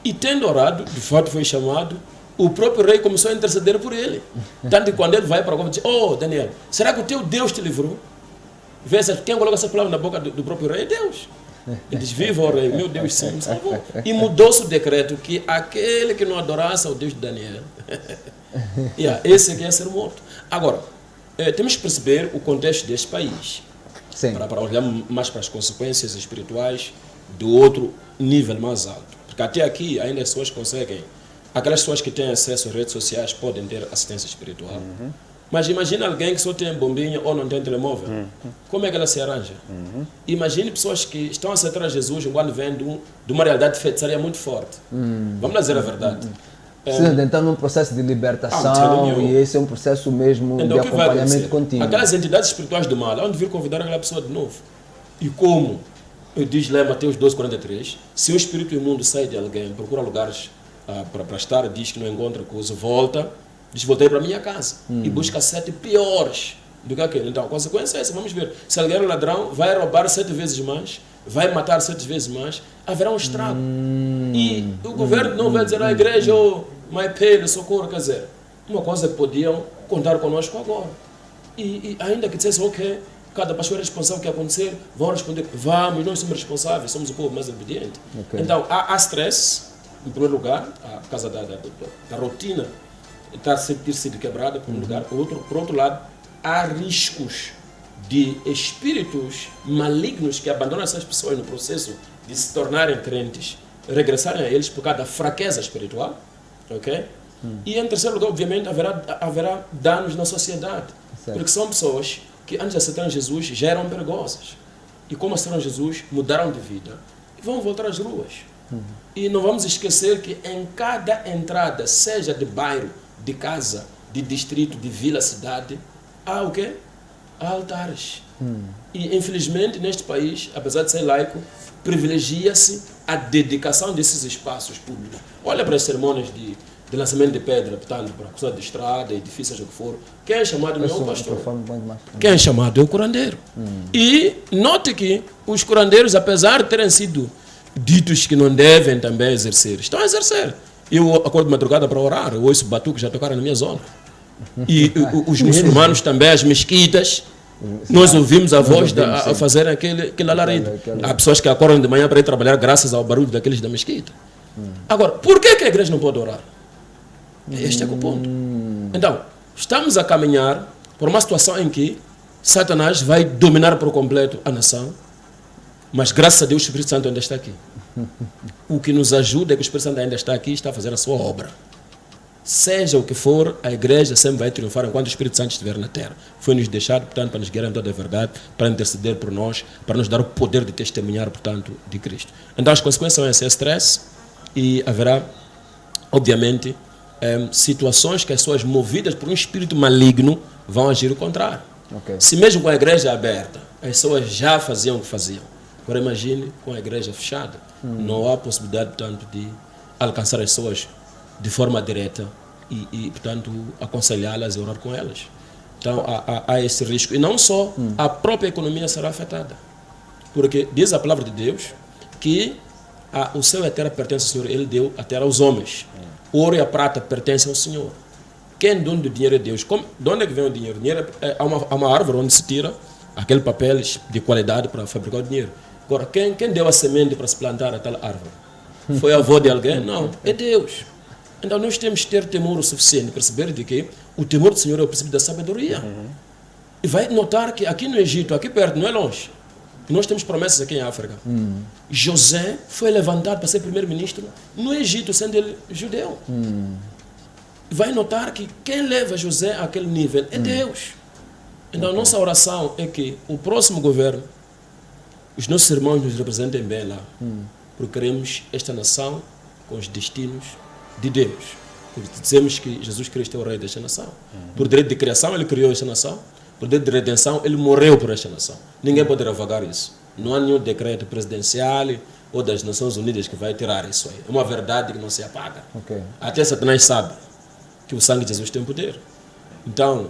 E tendo orado, de fato foi chamado, o próprio rei começou a interceder por ele. Tanto que quando ele vai para o povo, diz: oh, Daniel, será que o teu Deus te livrou? Vê, quem coloca essa palavra na boca do próprio rei é Deus. Ele diz: viva o rei, meu Deus sim me salvou. E mudou-se o decreto que aquele que não adorasse ao Deus de Daniel, esse aqui ia ser morto. Agora, temos que perceber o contexto deste país. Sim. Para olhar mais para as consequências espirituais do outro nível mais alto. Porque até aqui ainda as pessoas conseguem, aquelas pessoas que têm acesso às redes sociais podem ter assistência espiritual. Mas imagina alguém que só tem bombinha ou não tem telemóvel. Como é que ela se arranja? Imagine pessoas que estão a aceitar a Jesus enquanto vêm de uma realidade de feitiçaria muito forte. Vamos dizer a verdade. Sim, então num processo de libertação, e esse é um processo mesmo então, de acompanhamento contínuo. Aquelas entidades espirituais do mal, onde vir convidar aquela pessoa de novo. E como diz lá em Mateus 12:43, se o espírito imundo sai de alguém, procura lugares para estar, diz que não encontra coisa, volta, diz: voltei para a minha casa, e busca 7 piores do que aquele. Então a consequência é essa, vamos ver. Se alguém é ladrão, vai roubar 7 vezes mais, vai matar 7 vezes mais, haverá um estrago. E o governo não vai dizer à igreja: oh, my pele, socorro, quer dizer, uma coisa que podiam contar conosco agora. E ainda que dissesse: ok, cada pastor é responsável do que acontecer, vão responder: vamos, nós somos responsáveis, somos o povo mais obediente. Okay. Então há stress, em primeiro lugar, por causa da rotina está a ter sido quebrada, por um lugar. Por outro lado, há riscos de espíritos malignos que abandonam essas pessoas no processo de se tornarem crentes, regressarem a eles por causa da fraqueza espiritual. Ok? E em terceiro lugar, obviamente, haverá danos na sociedade. Certo. Porque são pessoas que antes de aceitarem Jesus já eram perigosas. E como aceitaram Jesus, mudaram de vida e vão voltar às ruas. E não vamos esquecer que em cada entrada, seja de bairro, de casa, de distrito, de vila, cidade, há o quê? Há altares. E infelizmente neste país, apesar de ser laico, privilegia-se a dedicação desses espaços públicos. Olha para as cerimônias de lançamento de pedra, portanto, para a coisa de estrada, edifícios, o que for. Quem é chamado não é o pastor. Quem é chamado é o curandeiro. E note que os curandeiros, apesar de terem sido ditos que não devem também exercer, estão a exercer. Eu acordo de madrugada para orar, eu ouço batuques já tocaram na minha zona. E os muçulmanos também, as mesquitas, nós ouvimos a voz a fazer aquele alarido. Há pessoas que acordam de manhã para ir trabalhar graças ao barulho daqueles da mesquita. Agora, por que a igreja não pode orar? Este é o ponto. Então, estamos a caminhar por uma situação em que Satanás vai dominar por completo a nação, mas graças a Deus o Espírito Santo ainda está aqui. O que nos ajuda é que o Espírito Santo ainda está aqui e está a fazer a sua obra. Seja o que for, a igreja sempre vai triunfar enquanto o Espírito Santo estiver na terra. Foi-nos deixado, portanto, para nos guiar em toda a verdade, para interceder por nós, para nos dar o poder de testemunhar, portanto, de Cristo. Então as consequências são esse stress e haverá, obviamente, situações que as pessoas movidas por um espírito maligno vão agir o contrário. Okay. Se mesmo com a igreja aberta, as pessoas já faziam o que faziam. Agora imagine com a igreja fechada. Não há possibilidade, portanto, de alcançar as pessoas de forma direta e portanto, aconselhá-las e orar com elas. Então, há esse risco. E não só, a própria economia será afetada. Porque diz a palavra de Deus que o céu e a terra pertencem ao Senhor. Ele deu a terra aos homens. O ouro e a prata pertencem ao Senhor. Quem é dono do dinheiro é Deus. De onde é que vem o dinheiro? O dinheiro há uma árvore onde se tira aquele papel de qualidade para fabricar o dinheiro. Agora, quem deu a semente para se plantar a tal árvore? Foi a avó de alguém? Não, é Deus. Então nós temos que ter temor o suficiente, perceber de que o temor do Senhor é o princípio da sabedoria. E vai notar que aqui no Egito, aqui perto, não é longe, nós temos promessas aqui em África. José foi levantado para ser primeiro-ministro no Egito, sendo ele judeu. Vai notar que quem leva José àquele nível é Deus. Então nossa oração é que o próximo governo os nossos irmãos nos representem bem lá, porque queremos esta nação com os destinos de Deus. Porque dizemos que Jesus Cristo é o rei desta nação. Por direito de criação, ele criou esta nação. Por direito de redenção, ele morreu por esta nação. Ninguém pode revogar isso. Não há nenhum decreto presidencial ou das Nações Unidas que vai tirar isso aí. É uma verdade que não se apaga. Ok. Até Satanás sabe que o sangue de Jesus tem poder. Então,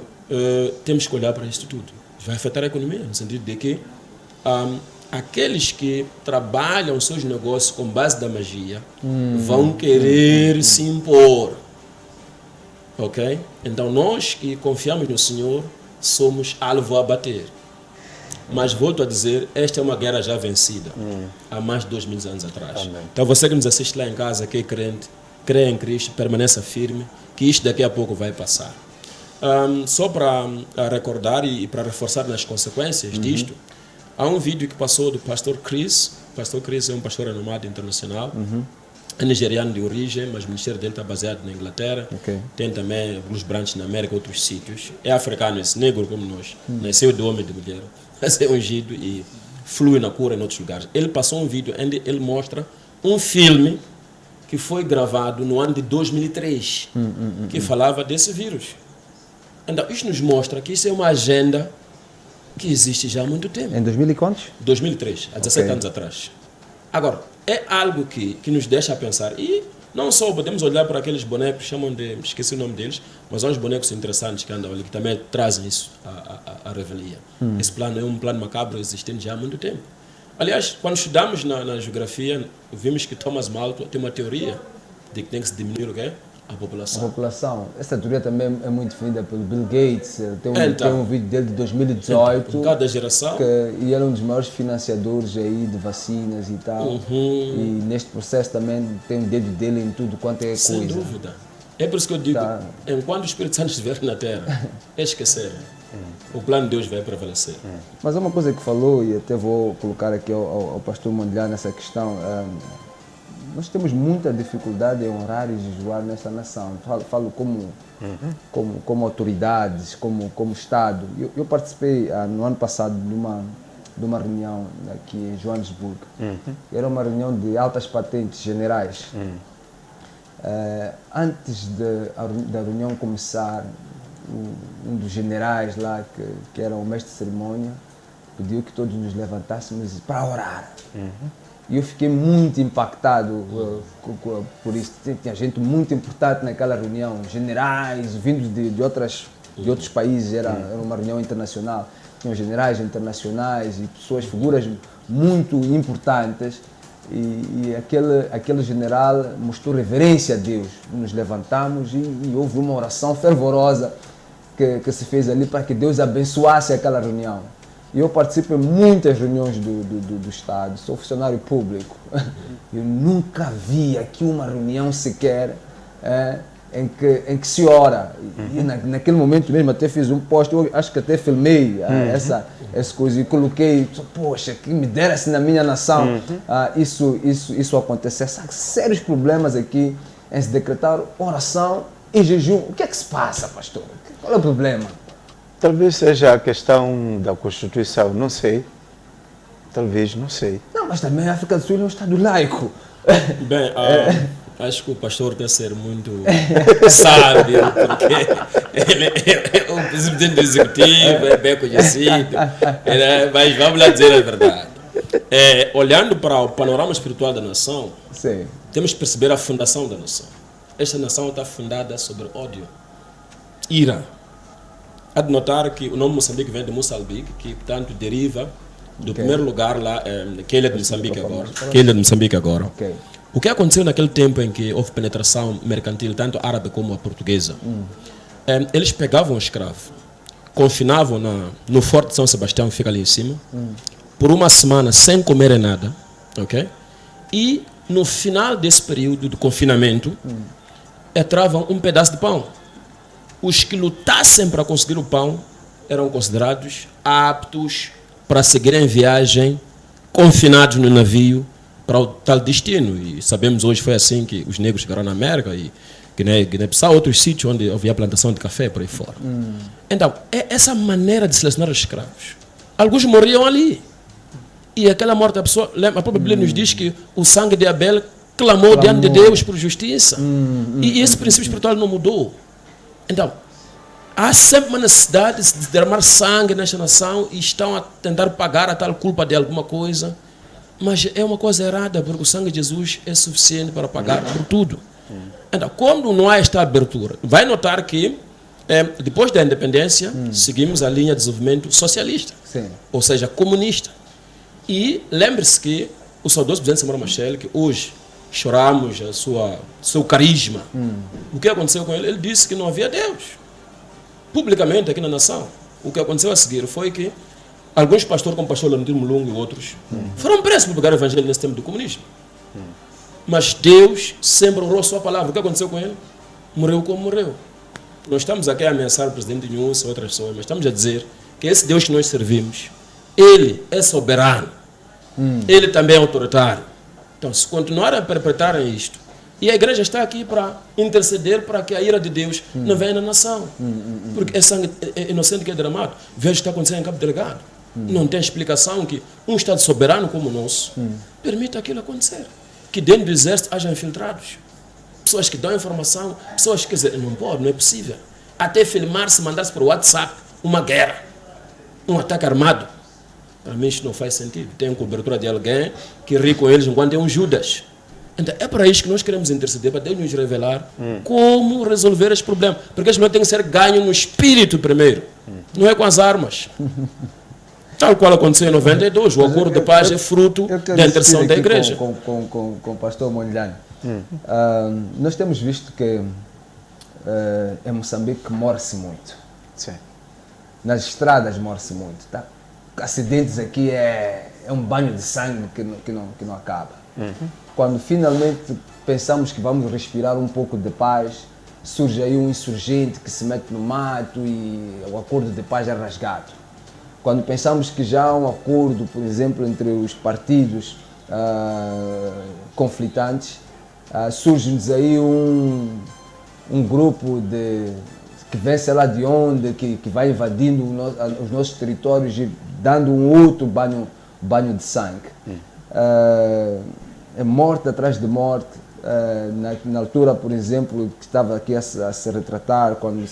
temos que olhar para isto tudo. Vai afetar a economia, no sentido de que aqueles que trabalham seus negócios com base da magia vão querer se impor. Ok? Então, nós que confiamos no Senhor somos alvo a bater. Mas volto a dizer, esta é uma guerra já vencida há mais de 2000 anos atrás. Amém. Então você que nos assiste lá em casa, que é crente, crê em Cristo, permaneça firme, que isto daqui a pouco vai passar. Só para recordar e para reforçar nas consequências disto, há um vídeo que passou do pastor Chris. O pastor Chris é um pastor renomado internacional. É nigeriano de origem, mas o ministério dele está baseado na Inglaterra. Ok. Tem também alguns branches na América e outros sítios. É africano, esse negro como nós. Nasceu de homem e de mulher. Mas é ungido e flui na cura em outros lugares. Ele passou um vídeo onde ele mostra um filme que foi gravado no ano de 2003, que falava desse vírus. Então, isto nos mostra que isso é uma agenda que existe já há muito tempo. Em 2000 e quantos? 2003, há 17 Ok. anos atrás. Agora, é algo que nos deixa a pensar. E não só podemos olhar para aqueles bonecos, chamam de, esqueci o nome deles, mas há uns bonecos interessantes que andam ali, que também trazem isso à revelia. Esse plano é um plano macabro existente já há muito tempo. Aliás, quando estudamos na geografia, vimos que Thomas Malthus tem uma teoria de que tem que se diminuir o quê? A A população. população. Essa teoria também é muito definida pelo Bill Gates. Tem Então. um vídeo dele de 2018. Cada geração. E ele é um dos maiores financiadores aí de vacinas e tal. E neste processo também tem o dedo dele em tudo quanto é Sem coisa. dúvida. É por isso que eu digo, Tá. enquanto o Espírito Santo estiver na Terra, é esquecer. O plano de Deus vai prevalecer. Mas é uma coisa que falou, e até vou colocar aqui ao pastor Mondlane nessa questão. Nós temos muita dificuldade em honrar e jejuar nesta nação. Falo como autoridades, como Estado. Eu participei no ano passado de uma reunião aqui em Joanesburgo. Era uma reunião de altas patentes generais. Antes da reunião começar, um dos generais lá, que era o mestre de cerimônia, pediu que todos nos levantássemos para orar. E eu fiquei muito impactado por isso. Tinha gente muito importante naquela reunião, generais vindos de outros países, era uma reunião internacional. Tinham generais internacionais e pessoas, figuras muito importantes. E aquele general mostrou reverência a Deus. Nos levantamos e houve uma oração fervorosa que se fez ali para que Deus abençoasse aquela reunião. E eu participo em muitas reuniões do Estado, sou funcionário público. Eu nunca vi aqui uma reunião sequer em que se ora. E naquele momento mesmo até fiz um post, eu acho que até filmei essa coisa e coloquei, poxa, que me dera-se na minha nação isso acontecer. Há sérios problemas aqui em se decretar oração e jejum. O que é que se passa, pastor? Qual é o problema? Talvez seja a questão da Constituição, não sei. Talvez, não sei. Não, mas também a África do Sul é um Estado laico. Bem, acho que o pastor quer ser muito sábio, porque ele é o presidente do executivo, é bem conhecido. Mas vamos lá dizer a verdade. Olhando para o panorama espiritual da nação, Sim. temos que perceber a fundação da nação. Esta nação está fundada sobre ódio, ira. Há de notar que o nome Moçambique vem de Moçambique, que portanto deriva do primeiro lugar lá, que é a ilha de Moçambique agora. Que é a ilha de Moçambique agora. Ok. O que aconteceu naquele tempo em que houve penetração mercantil, tanto árabe como a portuguesa? Eles pegavam o escravo, confinavam no Forte de São Sebastião, que fica ali em cima, por uma semana sem comerem nada, ok? E no final desse período de confinamento, entravam um pedaço de pão. Os que lutassem para conseguir o pão eram considerados aptos para seguirem viagem, confinados no navio para o tal destino. E sabemos hoje foi assim que os negros chegaram na América e Guiné-Bissau, outros sítios onde havia plantação de café por aí fora. Então, é essa maneira de selecionar os escravos. Alguns morriam ali. E aquela morte, a própria Bíblia nos diz que o sangue de Abel clamou diante de Deus por justiça. E esse princípio espiritual não mudou. Então, há sempre uma necessidade de derramar sangue nesta nação e estão a tentar pagar a tal culpa de alguma coisa. Mas é uma coisa errada, porque o sangue de Jesus é suficiente para pagar por tudo. Então, quando não há esta abertura, vai notar que depois da independência, seguimos a linha de desenvolvimento socialista, ou seja, comunista. E lembre-se que o saudoso presidente Samora Machel, que hoje choramos seu carisma, o que aconteceu com ele? Ele disse que não havia Deus, publicamente aqui na nação. O que aconteceu a seguir foi que alguns pastores, como o pastor Leonardo Mulungu e outros, foram presos por pregar o evangelho nesse tempo do comunismo. Mas Deus sempre honrou a sua palavra. O que aconteceu com ele? Morreu como morreu. Nós estamos aqui a ameaçar o presidente Nunes e outras pessoas, mas estamos a dizer que esse Deus que nós servimos, ele é soberano. Ele também é autoritário. Então, se continuarem a perpetrarem isto, e a igreja está aqui para interceder para que a ira de Deus não venha na nação. Porque é sangue inocente que é derramado. Veja o que está acontecendo em Cabo Delgado. Não tem explicação que um Estado soberano como o nosso permita aquilo acontecer. Que dentro do exército haja infiltrados. Pessoas que dão informação, pessoas que dizem, não pode, não é possível. Até filmar-se, mandar-se para o WhatsApp uma guerra, um ataque armado. Para mim isto não faz sentido. Tem cobertura de alguém que ri com eles enquanto é um Judas. Então é para isso que nós queremos interceder, para Deus nos revelar como resolver este problema. Porque este problema tem que ser ganho no espírito primeiro, não é com as armas. Tal qual aconteceu em 92, o acordo de paz é fruto da intercessão da igreja. Com o pastor Mondlane. Nós temos visto que em Moçambique morre-se muito. Sim. Nas estradas morre-se muito. Tá? Acidentes aqui é um banho de sangue que não acaba. Quando finalmente pensamos que vamos respirar um pouco de paz, surge aí um insurgente que se mete no mato e o acordo de paz é rasgado. Quando pensamos que já há um acordo, por exemplo, entre os partidos conflitantes, surge-nos aí um grupo que vem sei lá de onde, que vai invadindo os nossos territórios e dando um outro banho de sangue. É morte atrás de morte. Na altura, por exemplo, que estava aqui a se retratar, quando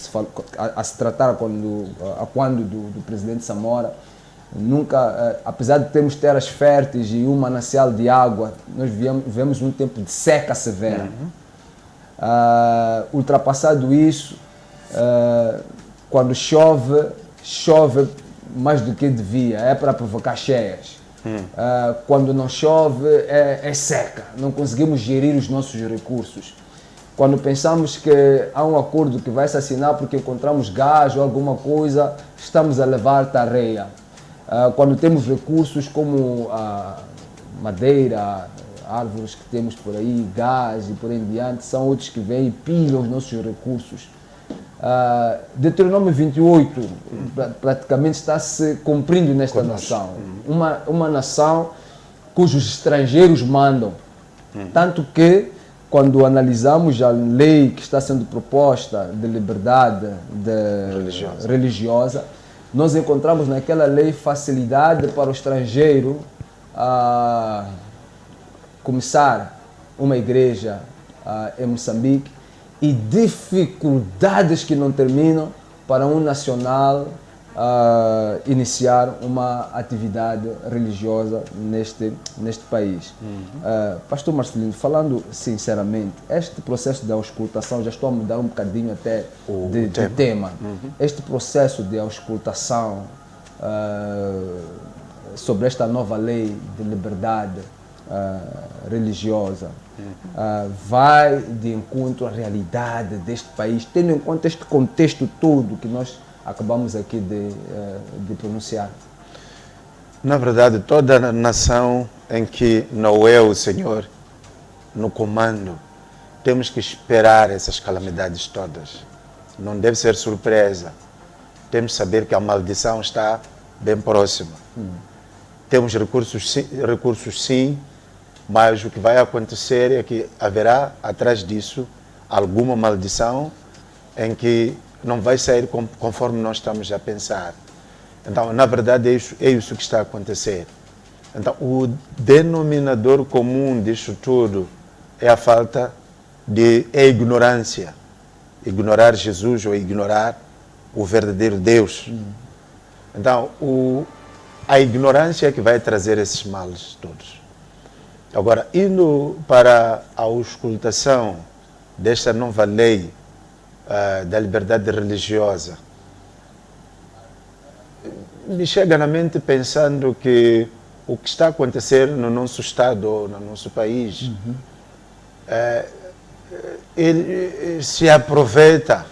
do presidente Samora, nunca, apesar de termos terras férteis e um manancial de água, nós vivemos um tempo de seca severa. Ultrapassado isso, quando chove mais do que devia, é para provocar cheias. Quando não chove, é seca, não conseguimos gerir os nossos recursos. Quando pensamos que há um acordo que vai se assinar porque encontramos gás ou alguma coisa, estamos a levar tareia. Quando temos recursos como madeira, árvores que temos por aí, gás e por aí em diante, são outros que vêm e pilham os nossos recursos. Deuteronômio 28 praticamente está se cumprindo nesta nação. Uma nação cujos estrangeiros mandam. Tanto que, quando analisamos a lei que está sendo proposta de liberdade religiosa, nós encontramos naquela lei facilidade para o estrangeiro começar uma igreja em Moçambique e dificuldades que não terminam para um nacional iniciar uma atividade religiosa neste país. Pastor Marcelino, falando sinceramente, este processo de auscultação, já estou a mudar um bocadinho até de tema. Este processo de auscultação sobre esta nova lei de liberdade religiosa vai de encontro à realidade deste país, tendo em conta este contexto todo que nós acabamos aqui de pronunciar. Na verdade, toda a nação em que não é o Senhor no comando, temos que esperar essas calamidades todas. Não deve ser surpresa. Temos que saber que a maldição está bem próxima. Temos recursos sim, mas o que vai acontecer é que haverá atrás disso alguma maldição em que não vai sair conforme nós estamos a pensar. Então, na verdade, é isso que está a acontecer. Então, o denominador comum disso tudo é a falta é a ignorância. Ignorar Jesus ou ignorar o verdadeiro Deus. Então, a ignorância é que vai trazer esses males todos. Agora, indo para a auscultação desta nova lei da liberdade religiosa, me chega na mente pensando que o que está a acontecer no nosso Estado, no nosso país, ele se aproveita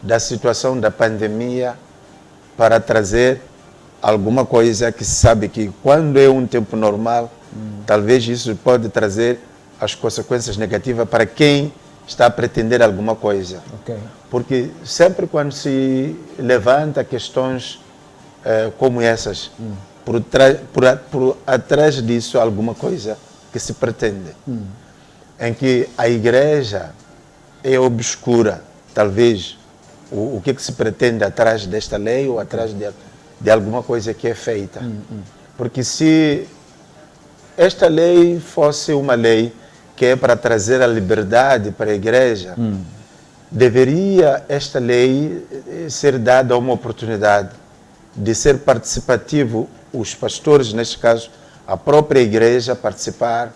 da situação da pandemia para trazer alguma coisa que se sabe que quando é um tempo normal, talvez isso pode trazer as consequências negativas para quem está a pretender alguma coisa. Okay. Porque sempre quando se levanta questões como essas, por atrás disso alguma coisa que se pretende, em que a igreja é obscura, talvez, o que se pretende atrás desta lei ou atrás de alguma coisa que é feita. Porque se esta lei fosse uma lei que é para trazer a liberdade para a igreja, deveria esta lei ser dada uma oportunidade de ser participativo, os pastores, neste caso, a própria igreja participar,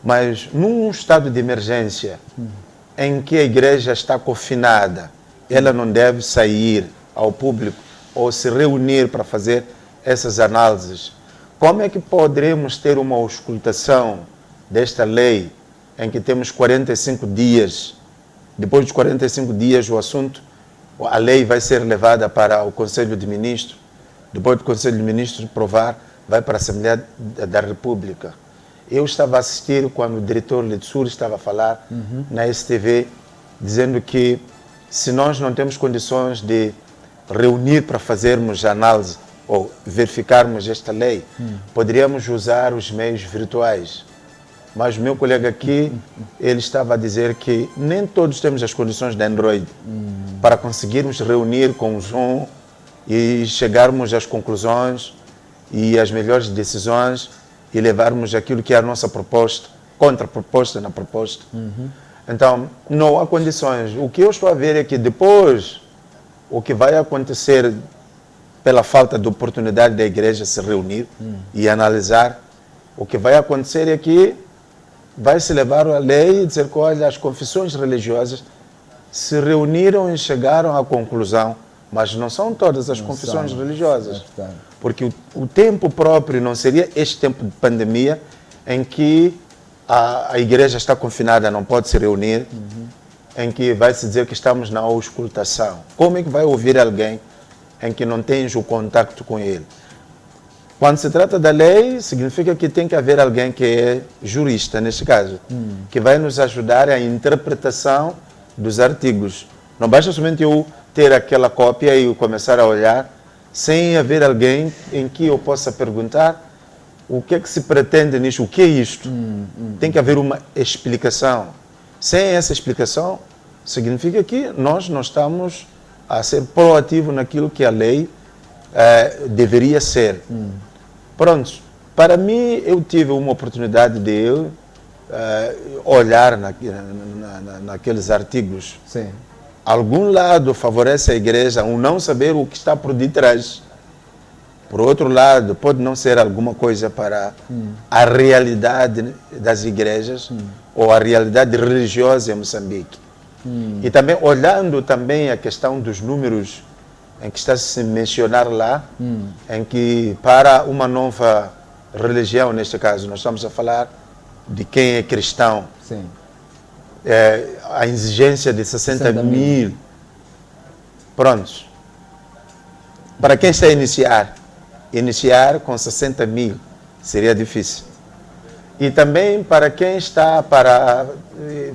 mas num estado de emergência em que a igreja está confinada, ela não deve sair ao público ou se reunir para fazer essas análises. Como é que poderemos ter uma auscultação desta lei em que temos 45 dias? Depois dos 45 dias, o assunto, a lei vai ser levada para o Conselho de Ministros. Depois do Conselho de Ministros aprovar, vai para a Assembleia da República. Eu estava a assistir quando o diretor Litsur estava a falar na STV, dizendo que se nós não temos condições de reunir para fazermos análise ou verificarmos esta lei, poderíamos usar os meios virtuais. Mas o meu colega aqui, ele estava a dizer que nem todos temos as condições de Android para conseguirmos reunir com o Zoom e chegarmos às conclusões e às melhores decisões e levarmos aquilo que é a nossa proposta, contraproposta na proposta. Então, não há condições. O que eu estou a ver é que depois, o que vai acontecer pela falta de oportunidade da igreja se reunir e analisar, o que vai acontecer é que vai se levar a lei e dizer que, olha, as confissões religiosas se reuniram e chegaram à conclusão, mas não são todas as confissões religiosas. Porque o tempo próprio não seria este tempo de pandemia em que a igreja está confinada, não pode se reunir, em que vai se dizer que estamos na auscultação. Como é que vai ouvir alguém em que não tens o contacto com ele? Quando se trata da lei, significa que tem que haver alguém que é jurista, neste caso, que vai nos ajudar a interpretação dos artigos. Não basta somente eu ter aquela cópia e começar a olhar, sem haver alguém em que eu possa perguntar o que é que se pretende nisso, o que é isto. Tem que haver uma explicação. Sem essa explicação, significa que nós não estamos a ser proativos naquilo que a lei deveria ser. Pronto, para mim, eu tive uma oportunidade de olhar naqueles artigos. Sim. Algum lado favorece a igreja o não saber o que está por detrás. Por outro lado, pode não ser alguma coisa para a realidade das igrejas ou a realidade religiosa em Moçambique. E também, olhando também a questão dos números em que está a se mencionar lá, em que para uma nova religião, neste caso, nós estamos a falar de quem é cristão. Sim. A exigência de 60 mil. Prontos. Para quem está a iniciar com 60 mil seria difícil. E também para quem está para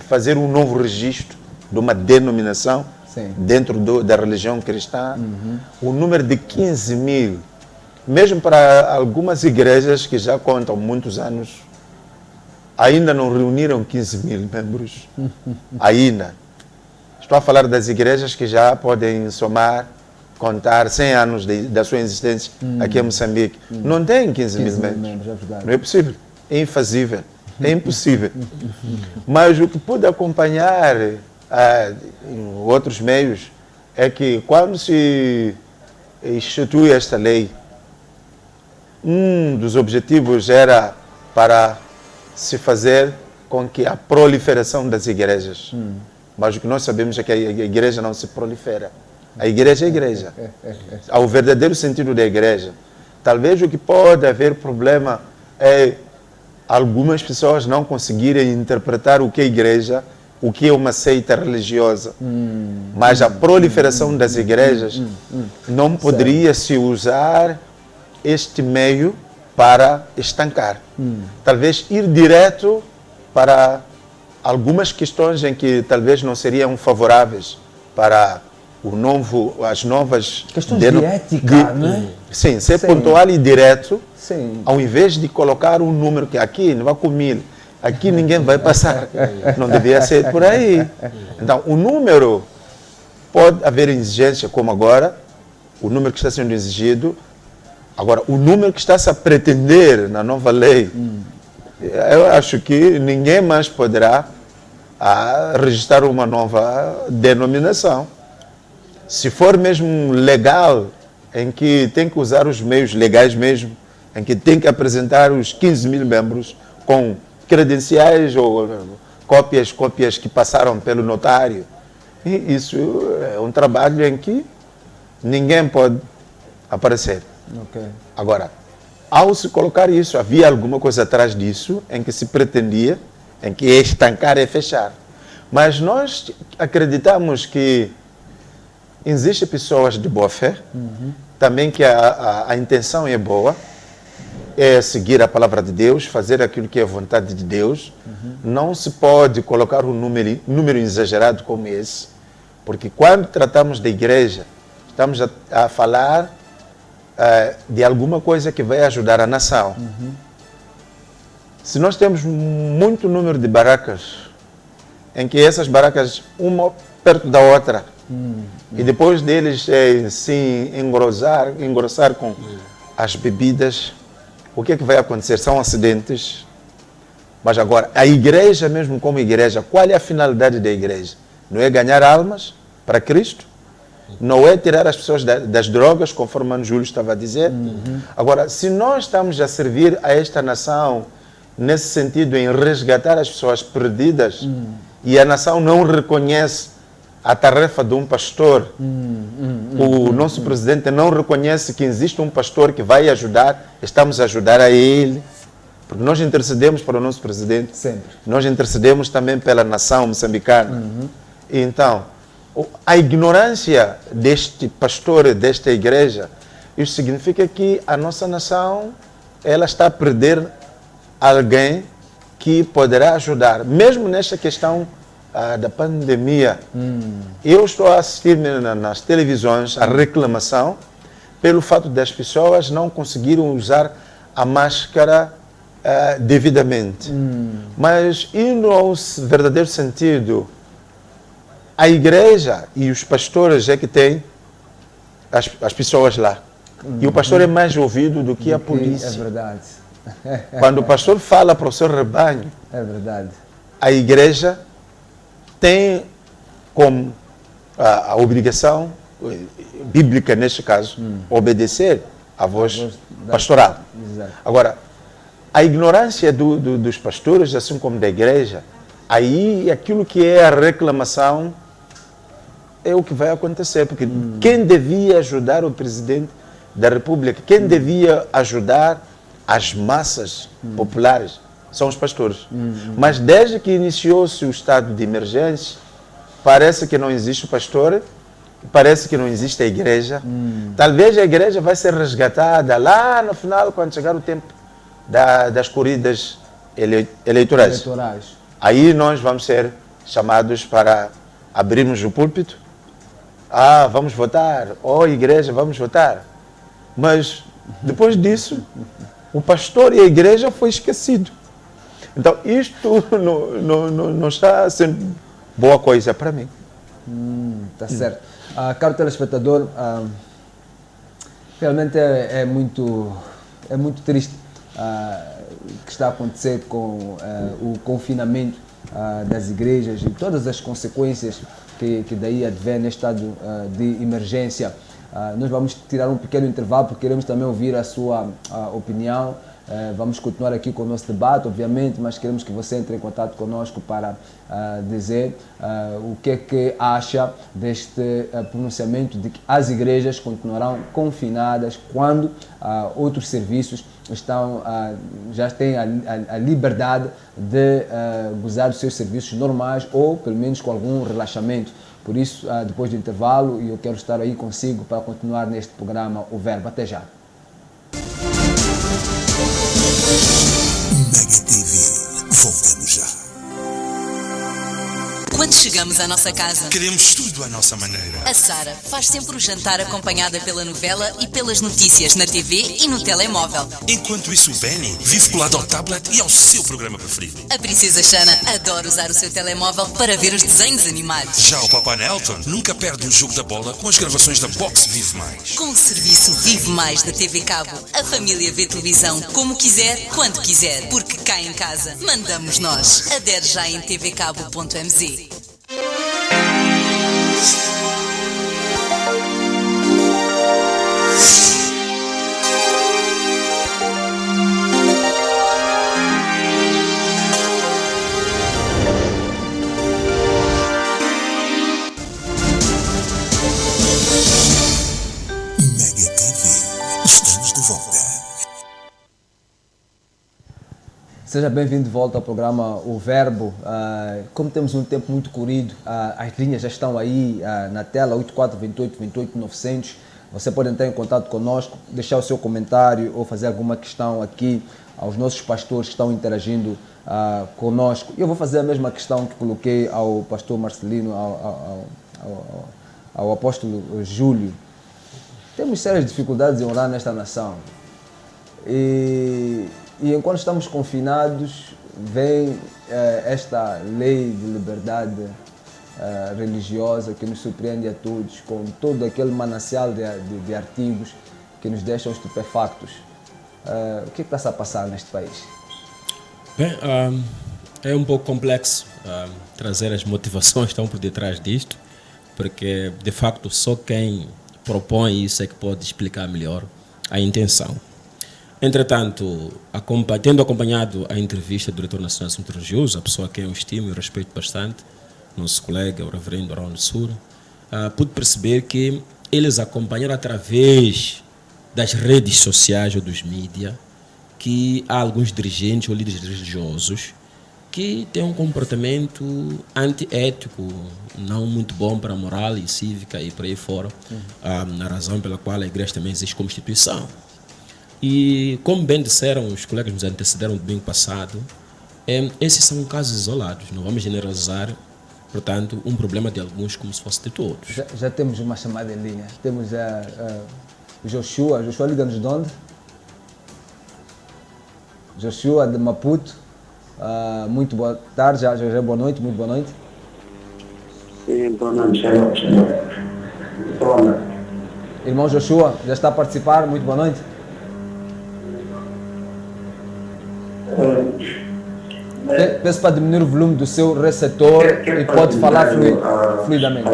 fazer um novo registro de uma denominação, sim, dentro da religião cristã, o número de 15 mil, mesmo para algumas igrejas que já contam muitos anos, ainda não reuniram 15 mil membros. Ainda. Estou a falar das igrejas que já podem somar contar 100 anos da sua existência aqui em Moçambique. Não tem 15 mil membros. É verdade. Não é possível. É infazível. É impossível. Mas o que pude acompanhar em outros meios é que quando se institui esta lei, um dos objetivos era para se fazer com que a proliferação das igrejas. Mas o que nós sabemos é que a igreja não se prolifera. A igreja é a igreja. Há o verdadeiro sentido da igreja. Talvez o que pode haver problema é algumas pessoas não conseguirem interpretar o que é igreja, o que é uma seita religiosa. Mas a proliferação das igrejas não poderia se usar este meio para estancar. Talvez ir direto para algumas questões em que talvez não seriam favoráveis para as novas... Questões de ética, não é? Sim, ser pontual e direto, Sim. ao invés de colocar um número que aqui não vai com 1000, aqui ninguém vai passar. Não devia ser por aí. Então, o número, pode haver exigência como agora, o número que está sendo exigido. Agora, o número que está-se a pretender na nova lei, eu acho que ninguém mais poderá registrar uma nova denominação. Se for mesmo legal, em que tem que usar os meios legais mesmo, em que tem que apresentar os 15 mil membros com credenciais ou cópias que passaram pelo notário. E isso é um trabalho em que ninguém pode aparecer. Okay. Agora, ao se colocar isso, havia alguma coisa atrás disso em que se pretendia, em que estancar é fechar. Mas nós acreditamos que existem pessoas de boa fé, também que a intenção é boa, é seguir a palavra de Deus, fazer aquilo que é a vontade de Deus. Não se pode colocar um número exagerado como esse, porque quando tratamos da igreja, estamos a falar de alguma coisa que vai ajudar a nação. Se nós temos muito número de barracas, em que essas barracas, uma perto da outra, e depois deles se engrossar com as bebidas, o que é que vai acontecer? São acidentes. Mas agora, a igreja mesmo como igreja, qual é a finalidade da igreja? Não é ganhar almas para Cristo? Não é tirar as pessoas das drogas, conforme o Mano Júlio estava a dizer? Agora, se nós estamos a servir a esta nação nesse sentido, em resgatar as pessoas perdidas, e a nação não reconhece a tarefa de um pastor, o nosso presidente não reconhece que existe um pastor que vai ajudar, estamos a ajudar a ele, porque nós intercedemos para o nosso presidente, Sempre. nós intercedemos também pela nação moçambicana. Então, a ignorância deste pastor, desta igreja, isso significa que a nossa nação, ela está a perder alguém que poderá ajudar, mesmo nesta questão da pandemia. Eu estou a assistir nas televisões a reclamação pelo fato das pessoas não conseguirem usar a máscara devidamente. Mas, indo ao verdadeiro sentido, a igreja e os pastores é que têm as pessoas lá. E o pastor é mais ouvido do que a polícia. É verdade. Quando o pastor fala para o seu rebanho, É verdade. a igreja tem como a obrigação bíblica, neste caso, obedecer à voz pastoral. Exato. Agora, a ignorância dos pastores, assim como da igreja, aí aquilo que é a reclamação é o que vai acontecer, porque quem devia ajudar o presidente da República, quem devia ajudar as massas populares, são os pastores. Mas desde que iniciou-se o estado de emergência, parece que não existe o pastor, parece que não existe a igreja. Talvez a igreja vai ser resgatada lá no final, quando chegar o tempo das corridas eleitorais. Aí nós vamos ser chamados para abrirmos o púlpito. Vamos votar. Igreja, vamos votar. Mas depois disso, o pastor e a igreja foi esquecido. Então, isto não está sendo boa coisa para mim. Tá certo. Caro telespectador, realmente é muito triste o que está a acontecer com o confinamento das igrejas e todas as consequências que daí advém neste estado de emergência. Nós vamos tirar um pequeno intervalo porque queremos também ouvir a sua opinião. Vamos continuar aqui com o nosso debate, obviamente, mas queremos que você entre em contato conosco para dizer o que é que acha deste pronunciamento de que as igrejas continuarão confinadas quando outros serviços já têm a liberdade de gozar dos seus serviços normais ou pelo menos com algum relaxamento. Por isso, depois do intervalo, eu quero estar aí consigo para continuar neste programa O Verbo. Até já. Mega TV. Voltamos já. Quando chegamos à nossa casa, queremos tudo à nossa maneira. A Sara faz sempre o jantar acompanhada pela novela e pelas notícias na TV e no telemóvel. Enquanto isso, o Benny vive colado ao tablet e ao seu programa preferido. A Princesa Xana adora usar o seu telemóvel para ver os desenhos animados. Já o Papá Nelton nunca perde um jogo da bola com as gravações da Box Vive Mais. Com o serviço Vive Mais da TV Cabo, a família vê televisão como quiser, quando quiser, porque cá em casa mandamos nós. Adere já em tvcabo.mz. Mega TV. Estamos de volta. Seja bem-vindo de volta ao programa O Verbo. Como temos um tempo muito corrido, as linhas já estão aí na tela, 8428-28-900. Você pode entrar em contato conosco, deixar o seu comentário ou fazer alguma questão aqui aos nossos pastores que estão interagindo conosco. Eu vou fazer a mesma questão que coloquei ao pastor Marcelino, ao apóstolo Júlio. Temos sérias dificuldades em orar nesta nação. E enquanto estamos confinados, vem esta lei de liberdade religiosa que nos surpreende a todos, com todo aquele manancial de artigos que nos deixam estupefactos. O que está-se a passar neste país? Bem, é um pouco complexo trazer as motivações que estão por detrás disto, porque de facto só quem propõe isso é que pode explicar melhor a intenção. Entretanto, tendo acompanhado a entrevista do Diretor Nacional de Assuntos Religiosos, a pessoa a quem eu estimo e respeito bastante, nosso colega, o reverendo Ronaldo Sur, pude perceber que eles acompanharam através das redes sociais ou dos mídias que há alguns dirigentes ou líderes religiosos que têm um comportamento antiético, não muito bom para a moral e cívica e por aí fora, na razão pela qual a igreja também existe como instituição. E como bem disseram os colegas que nos antecederam do domingo passado, esses são casos isolados, não vamos generalizar, portanto, um problema de alguns como se fosse de todos. Já temos uma chamada em linha, temos Joshua liga-nos de onde? Joshua de Maputo, muito boa tarde, já boa noite, muito boa noite. Sim, boa noite, boa noite. Irmão Joshua, já está a participar, muito boa noite. Peço para diminuir o volume do seu receptor e pode falar fluidamente.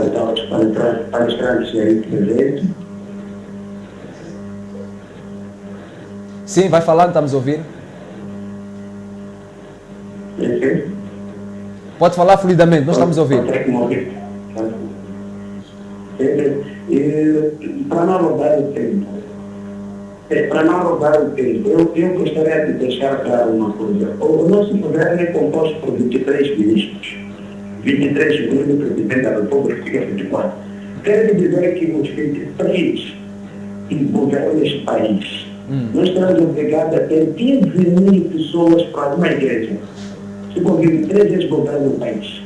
Sim, vai falando, estamos a ouvir. Pode falar fluidamente, nós estamos a ouvir. Para não roubar o tempo, eu gostaria de deixar claro uma coisa. O nosso governo é composto por 23 ministros, 23 segundo o presidente da República, fica 24. Quero dizer que os 23 que governam este país, nós estamos obrigados a ter 15 mil pessoas para uma igreja. Se for 23, eles governam o país.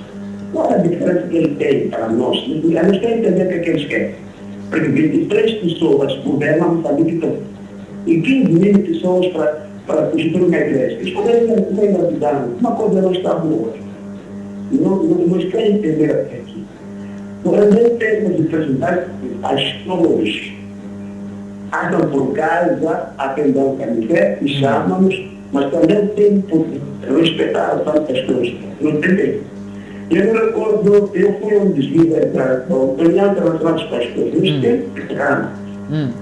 Qual é a diferença que ele tem para nós? Nós queremos entender o que é que eles querem. Porque 23 pessoas governam Moçambique todo. E 15 mil pessoas para constituir uma igreja. Eles podem ser engravidar. Uma coisa não está boa. Nós queremos entender aqui. Nós nem temos dificuldade, as pessoas andam por casa, atendem o café e chamam-nos, mas também tem que respeitar tantas coisas. Não tem tempo. Eu me recordo, eu fui um desvio para a União Internacional dos Pastores, no tempo pequeno.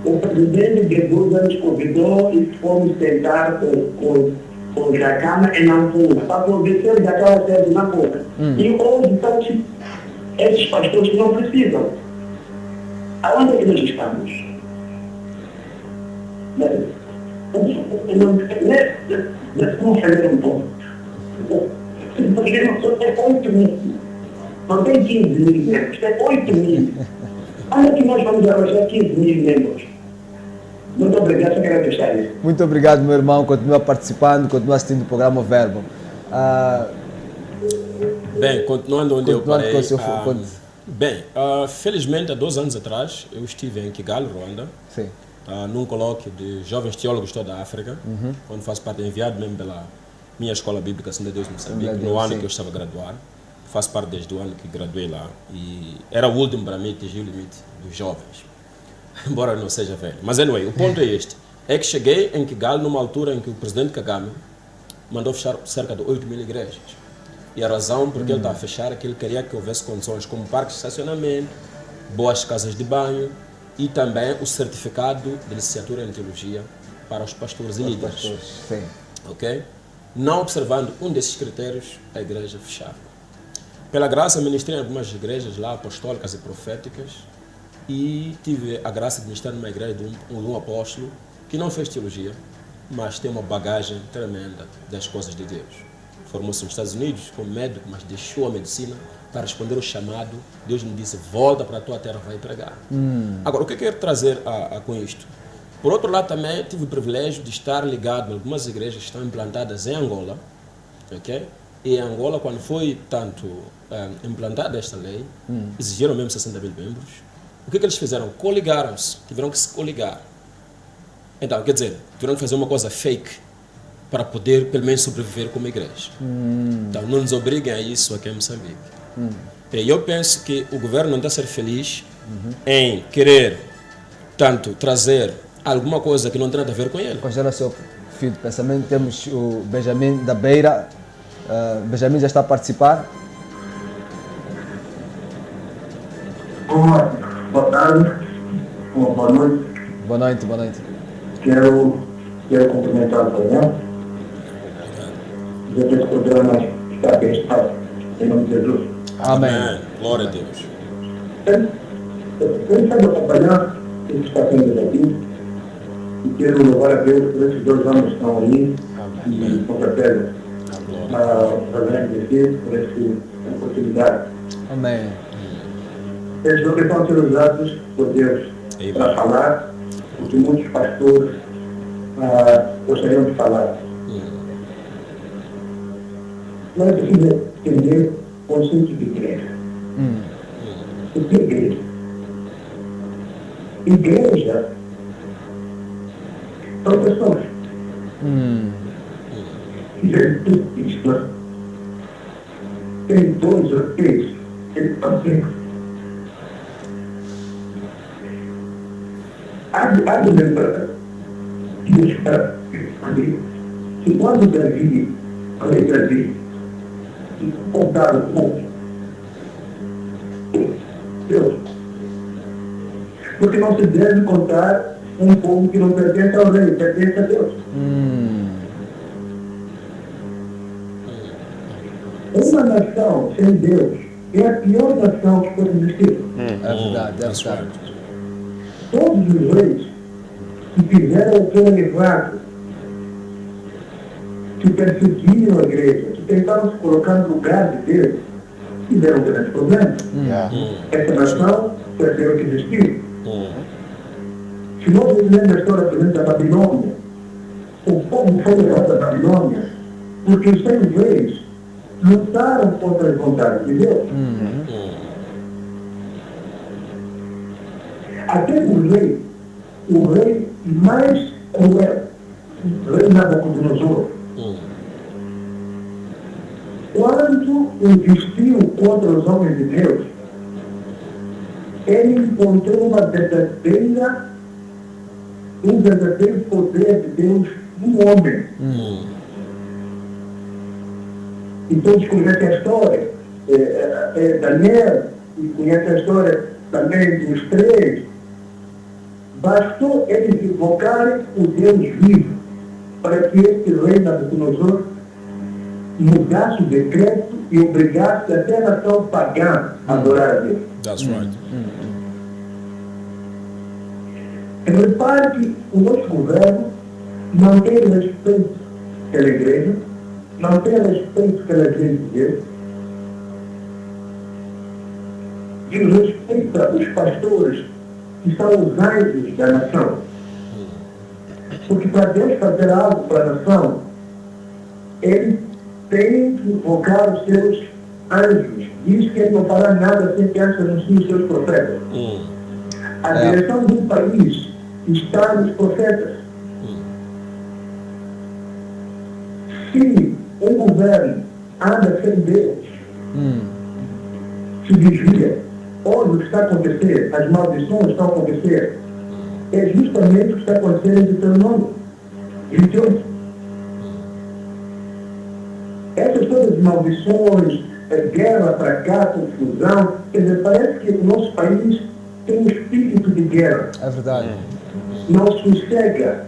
O presidente de Buda nos convidou e fomos sentar com o Jacama em Nampula, para convencer o Jacama a ser de Nampula. E hoje, então, esses pastores não precisam. Aonde é que nós estamos? Vamos fazer um pouco. Porque não tem 8 mil. Não tem 15 mil membros, tem 8 mil. Olha que nós vamos arranjar 15 mil membros. Muito obrigado, só quero deixar isso. Muito obrigado, meu irmão. Continua participando, continua assistindo o programa O Verbo. Bem, continuando onde eu parei. Com o seu felizmente, há 2 anos atrás, eu estive em Kigali, Ruanda. Sim. Num colóquio de jovens teólogos de toda a África, onde faço parte, enviado mesmo pela minha escola bíblica, Assembleia de Deus de Moçambique, no ano que eu estava a graduar. Faço parte desde o ano que graduei lá. E era o último para mim atingir o limite dos jovens, embora não seja velho. Mas, anyway, o ponto é este. É que cheguei em Kigali numa altura em que o presidente Kagame mandou fechar cerca de 8 mil igrejas. E a razão porque ele está a fechar é que ele queria que houvesse condições como parques de estacionamento, boas casas de banho, e também o certificado de licenciatura em teologia para os pastores e líderes. Sim. Ok? Não observando um desses critérios, a igreja fechava. Pela graça, ministrei em algumas igrejas lá, apostólicas e proféticas, e tive a graça de ministrar numa igreja de um apóstolo que não fez teologia, mas tem uma bagagem tremenda das coisas de Deus. Formou-se nos Estados Unidos como médico, mas deixou a medicina para responder o chamado. Deus me disse, volta para a tua terra, vai pregar. Agora, o que eu quero trazer com isto? Por outro lado, também tive o privilégio de estar ligado a algumas igrejas que estão implantadas em Angola. Okay? E em Angola, quando foi tanto implantada esta lei, exigiram mesmo 60 mil membros. O que eles fizeram? Coligaram-se, tiveram que se coligar. Então, quer dizer, tiveram que fazer uma coisa fake para poder, pelo menos, sobreviver como igreja. Então, não nos obriguem a isso aqui em Moçambique. E eu penso que o governo não está a ser feliz em querer, tanto, trazer alguma coisa que não tem nada a ver com ele. Qual era o seu fio de pensamento? Temos o Benjamin da Beira. Benjamin já está a participar. Boa tarde. Boa noite. Boa noite, boa noite. Quero cumprimentar o programa. Dizer que esse programa está abençoado. Em nome de Jesus. Amém. Glória a Deus. Eu estava acompanhando o que está sendo aqui e quero louvar a Deus por esses 2 anos que estão aí. E com certeza agradecer por essa oportunidade. Amém. Esses homens estão sendo usados por Deus para falar o que muitos pastores gostariam de falar. Nós precisamos entender o conceito de igreja. O que é igreja? Igreja são pessoas. Jesus Cristo tem 2 ou 3, ele está sempre. Há de lembrar que quando Davi, contaram o povo, Deus, porque não se deve contar um povo que não pertence ao rei, pertence a Deus. Uma nação sem Deus é a pior nação que pode existir. É verdade, é verdade. Todos os reis que fizeram o que era errado, que perseguiram a igreja, que tentaram se colocar no lugar de Deus, tiveram grandes problemas. Essa nação perdeu o que existiu. Se nós lermos a história, por exemplo, da Babilônia, o povo foi levado da Babilônia porque os 100 reis lutaram contra as vontades de Deus. Até o rei mais cruel, o rei Nabucodonosor, quando investiu contra os homens de Deus, ele encontrou um verdadeiro poder de Deus no homem. Então, eles conhecem a história, Daniel, e conhece a história também dos 3. Bastou eles invocarem o Deus vivo para que este rei Nabucodonosor mudasse o decreto e obrigasse até a nação pagã a adorar a Deus. That's right. Repare que o nosso governo não tem respeito pela igreja, não tem respeito pela gente de Deus, e respeita os pastores que são os anjos da nação. Porque para Deus fazer algo para a nação, ele tem que invocar os seus anjos. Diz que ele não fará nada sem que antes anuncie os seus profetas. A direção do país está nos profetas. Se um governo anda sem Deus, se desvia, olha o que está a acontecer, as maldições estão a acontecer, é justamente o que está acontecendo em Deuteronômio 28. Essas todas as maldições, guerra para cá, confusão, quer dizer, parece que o nosso país tem um espírito de guerra. É verdade. Não sossega.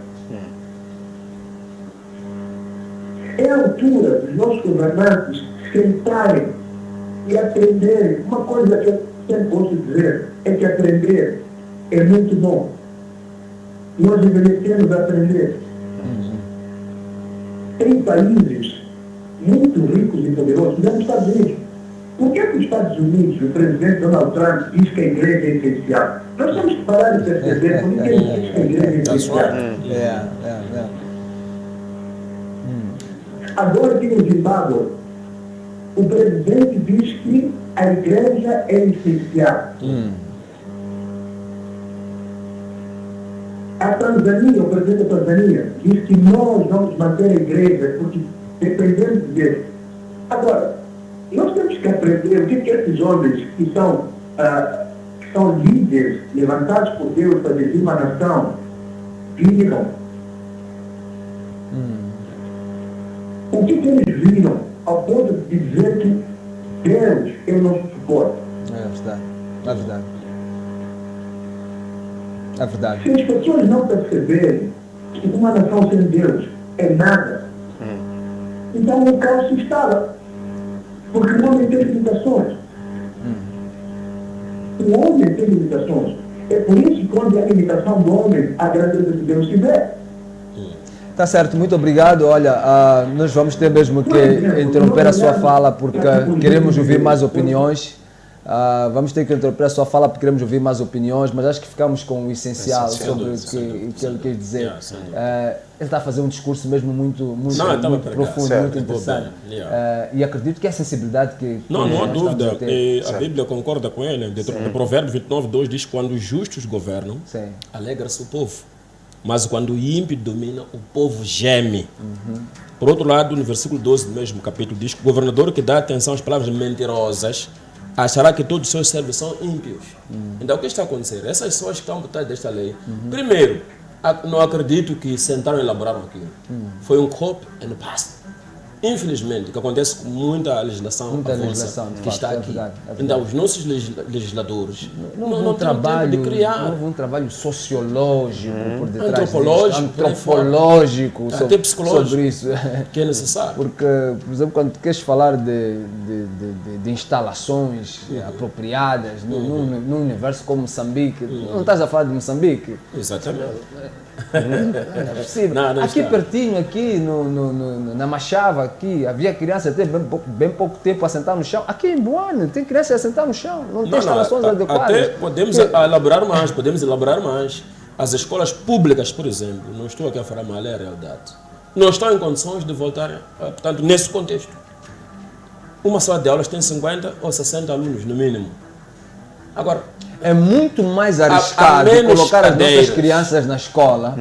É a altura dos nossos governantes sentarem e aprenderem. Uma coisa que eu sempre gosto de dizer é que aprender é muito bom. Nós deveríamos aprender. Tem países muito ricos e poderosos, como os Estados Unidos. Por que os Estados Unidos, o presidente Donald Trump, diz que a igreja é essencial? Nós temos que parar de perceber por ninguém diz que a igreja é essencial. Agora aqui no Zimbábue, o presidente diz que a igreja é essencial. A Tanzânia, o presidente da Tanzânia, diz que nós vamos manter a igreja porque dependemos de Deus. Agora, nós temos que aprender o que esses homens que são líderes levantados por Deus para dirigir uma nação viram. O que eles viram ao ponto de dizer que Deus é o nosso suporte. É verdade. É verdade. É verdade. Se as pessoas não perceberem que uma nação sem Deus é nada, então o caos se instala. Porque o homem tem limitações. O homem tem limitações. É por isso que quando há limitação do homem, a grandeza de Deus se vê. Tá certo, muito obrigado. Olha, nós vamos ter mesmo que interromper a sua fala porque queremos ouvir mais opiniões. Vamos ter que interromper a sua fala porque queremos ouvir mais opiniões, mas acho que ficamos com o essencial sobre o que ele quis dizer. Ele está a fazer um discurso mesmo muito profundo, muito interessante. E acredito que é a sensibilidade que não há dúvida. A Bíblia concorda com ele. O Provérbio 29:2 diz que quando os justos governam, alegra-se o povo. Mas quando o ímpio domina, o povo geme. Por outro lado, no versículo 12 do mesmo capítulo, diz que o governador que dá atenção às palavras mentirosas achará que todos os seus servos são ímpios. Então, o que está a acontecer? Essas pessoas que estão por trás desta lei, primeiro, não acredito que sentaram e elaboraram aquilo. Foi um copy and paste. Infelizmente, que acontece com muita legislação que está aqui. Então, os nossos legisladores não têm tempo de criar. Não houve um trabalho sociológico por detrás antropológico, até psicológico sobre isso que é necessário. Porque, por exemplo, quando tu queres falar de instalações apropriadas num universo como Moçambique, não estás a falar de Moçambique. Exatamente. É possível. Aqui pertinho, aqui na Machava, aqui, havia crianças até bem pouco tempo a sentar no chão. Aqui em Boane tem crianças a sentar no chão, não tem instalações adequadas. Até podemos elaborar mais, As escolas públicas, por exemplo, não estou aqui a falar mal, é a realidade, não estão em condições de voltar, portanto, nesse contexto. Uma sala de aulas tem 50 ou 60 alunos, no mínimo. Agora, é muito mais arriscado colocar as nossas crianças na escola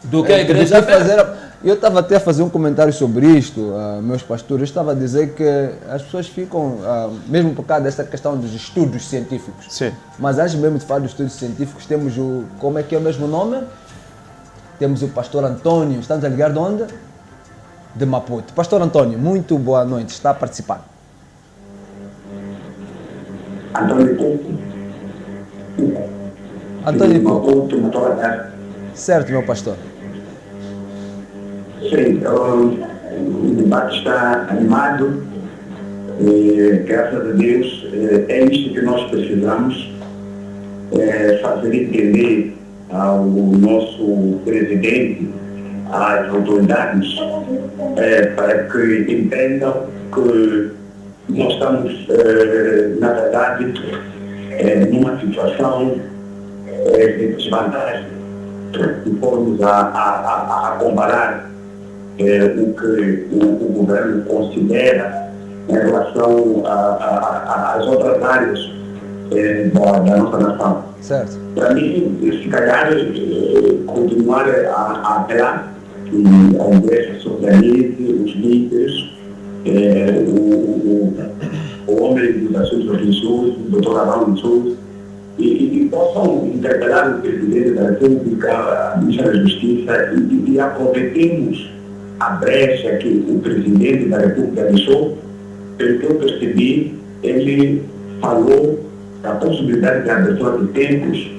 do que a igreja fazer. Eu estava até a fazer um comentário sobre isto, meus pastores. Eu estava a dizer que as pessoas ficam, mesmo por causa dessa questão dos estudos científicos. Sim. Mas antes mesmo de falar dos estudos científicos, temos o, como é que é o mesmo nome? Temos o pastor Antônio, estamos a ligar de onde? De Maputo. Pastor Antônio, muito boa noite, está a participar. Antônio Couto. Antônio Couto, certo, meu pastor. Sim, o debate está animado, graças a Deus, é isto que nós precisamos, fazer entender ao nosso presidente, às autoridades, para que entendam que nós estamos, na verdade, numa situação de desvantagem, se formos a comparar o que o governo considera em relação às outras áreas da nossa nação. Certo. Para mim, se calhar, continuar a apelar que a igreja se organize, os líderes, o homem dos assuntos religiosos, o doutor Abraão Jesus, e possam interpelar o presidente da República, a ministra da Justiça, e aproveitemos a brecha que o presidente da República deixou. Pelo que eu percebi, ele falou da possibilidade de abertura de tempos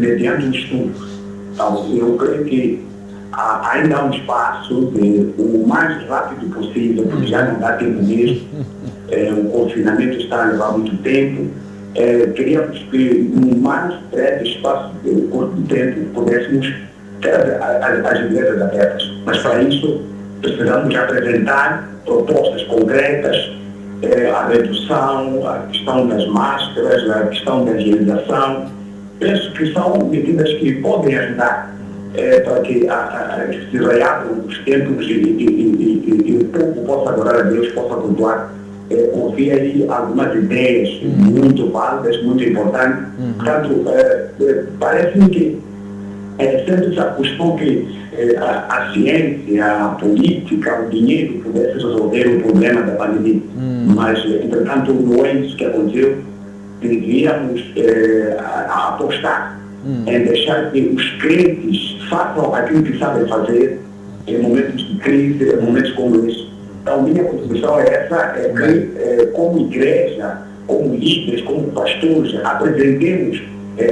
mediante um estudo. Então, eu creio que ainda há um espaço de, o mais rápido possível, porque já não dá tempo mesmo, o confinamento está a levar muito tempo. Queríamos que, no mais breve espaço de curto tempo, pudéssemos ter as igrejas abertas. Mas, para isso, precisamos apresentar propostas concretas, a redução, a questão das máscaras, a questão da higienização. Penso que são medidas que podem ajudar para que se reabram os tempos e o povo possa adorar a Deus, possa cultuar. Ouvi aí algumas ideias muito válidas, muito importantes. Portanto, parece-me que sempre se apostou que a ciência, a política, o dinheiro pudesse resolver o problema da pandemia. Mas, entretanto, não é isso que aconteceu. Devíamos apostar em deixar que os crentes façam aquilo que sabem fazer em momentos de crise, em momentos como esse. Então, minha contribuição é essa, que como igreja, como líderes, como pastores, apresentemos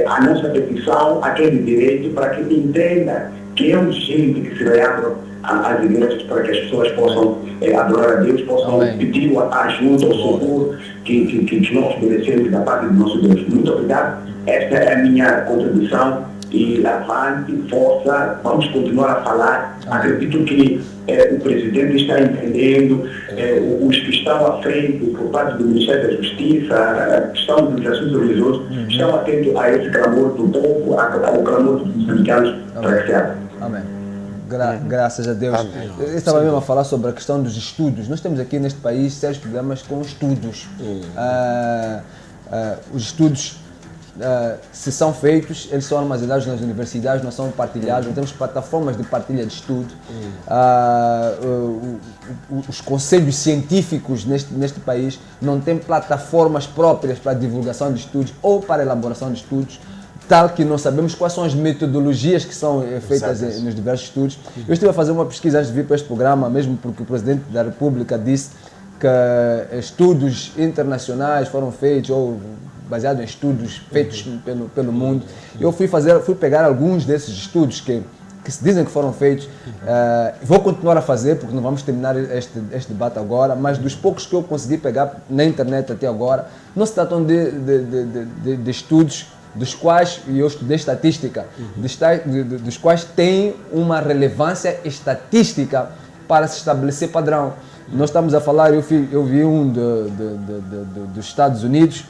a nossa petição, aquele direito, para que entenda que é urgente que se reabram as igrejas para que as pessoas possam adorar a Deus, possam pedir a ajuda, o socorro que nós merecemos da parte do nosso Deus. Muito obrigado. Esta é a minha contribuição. E avante, força, vamos continuar a falar. Acredito que o presidente está entendendo, os que estão à frente, por parte do Ministério da Justiça, a questão dos assuntos religiosos, estão atentos a esse clamor do povo, ao clamor dos moçambicanos para que se abra. Amém. Graças a Deus. Eu estava mesmo a falar sobre a questão dos estudos. Nós temos aqui neste país sérios problemas com estudos. Os estudos, se são feitos, eles são armazenados nas universidades, não são partilhados, não temos plataformas de partilha de estudo. Os conselhos científicos neste país não têm plataformas próprias para divulgação de estudos ou para elaboração de estudos, tal que não sabemos quais são as metodologias que são feitas nos diversos estudos. Eu estive a fazer uma pesquisa antes de vir para este programa, mesmo porque o Presidente da República disse que estudos internacionais foram feitos, ou baseado em estudos feitos pelo mundo. Eu fui pegar alguns desses estudos que se dizem que foram feitos. Vou continuar a fazer, porque não vamos terminar este debate agora, mas dos poucos que eu consegui pegar na internet até agora, não se tratam de estudos dos quais, e eu estudei estatística, dos quais tem uma relevância estatística para se estabelecer padrão. Nós estamos a falar, eu vi um dos Estados Unidos,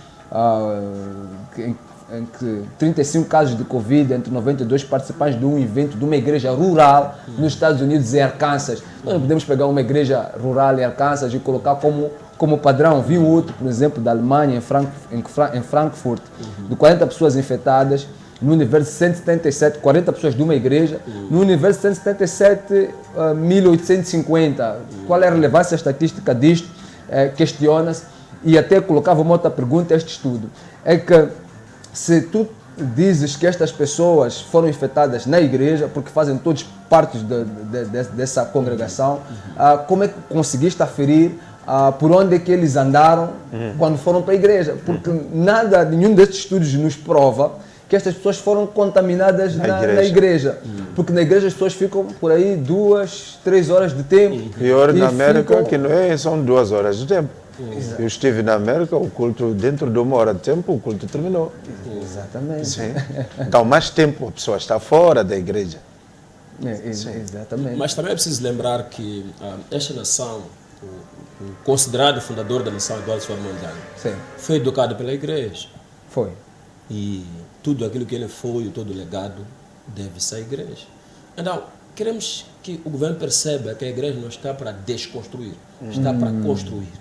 em que 35 casos de Covid entre 92 participantes de um evento de uma igreja rural nos Estados Unidos, em Arkansas. Nós não podemos pegar uma igreja rural em Arkansas e colocar como padrão. Vi um outro, por exemplo, da Alemanha, em Frankfurt, de 40 pessoas infectadas, no universo de 177, 40 pessoas de uma igreja, no universo de 177, 1850. Qual é a relevância estatística disto? Questiona-se, e até colocava uma outra pergunta a este estudo. É que se tu dizes que estas pessoas foram infectadas na igreja, porque fazem todos parte dessa congregação, como é que conseguiste aferir por onde é que eles andaram quando foram para a igreja? Porque nenhum destes estudos nos prova que estas pessoas foram contaminadas na igreja. Porque na igreja as pessoas ficam por aí 2, 3 horas de tempo. Pior na América que não é, são 2 horas de tempo. Exato. Eu estive na América, o culto, dentro de 1 hora de tempo, o culto terminou. Exatamente. Sim. Então, mais tempo a pessoa está fora da igreja. Exatamente. Mas também é preciso lembrar que esta nação, o considerado fundador da nação, Eduardo Mondlane, foi educado pela igreja. Foi. E tudo aquilo que ele foi, todo o legado, deve-se à igreja. Então, queremos que o governo perceba que a igreja não está para desconstruir, está para construir.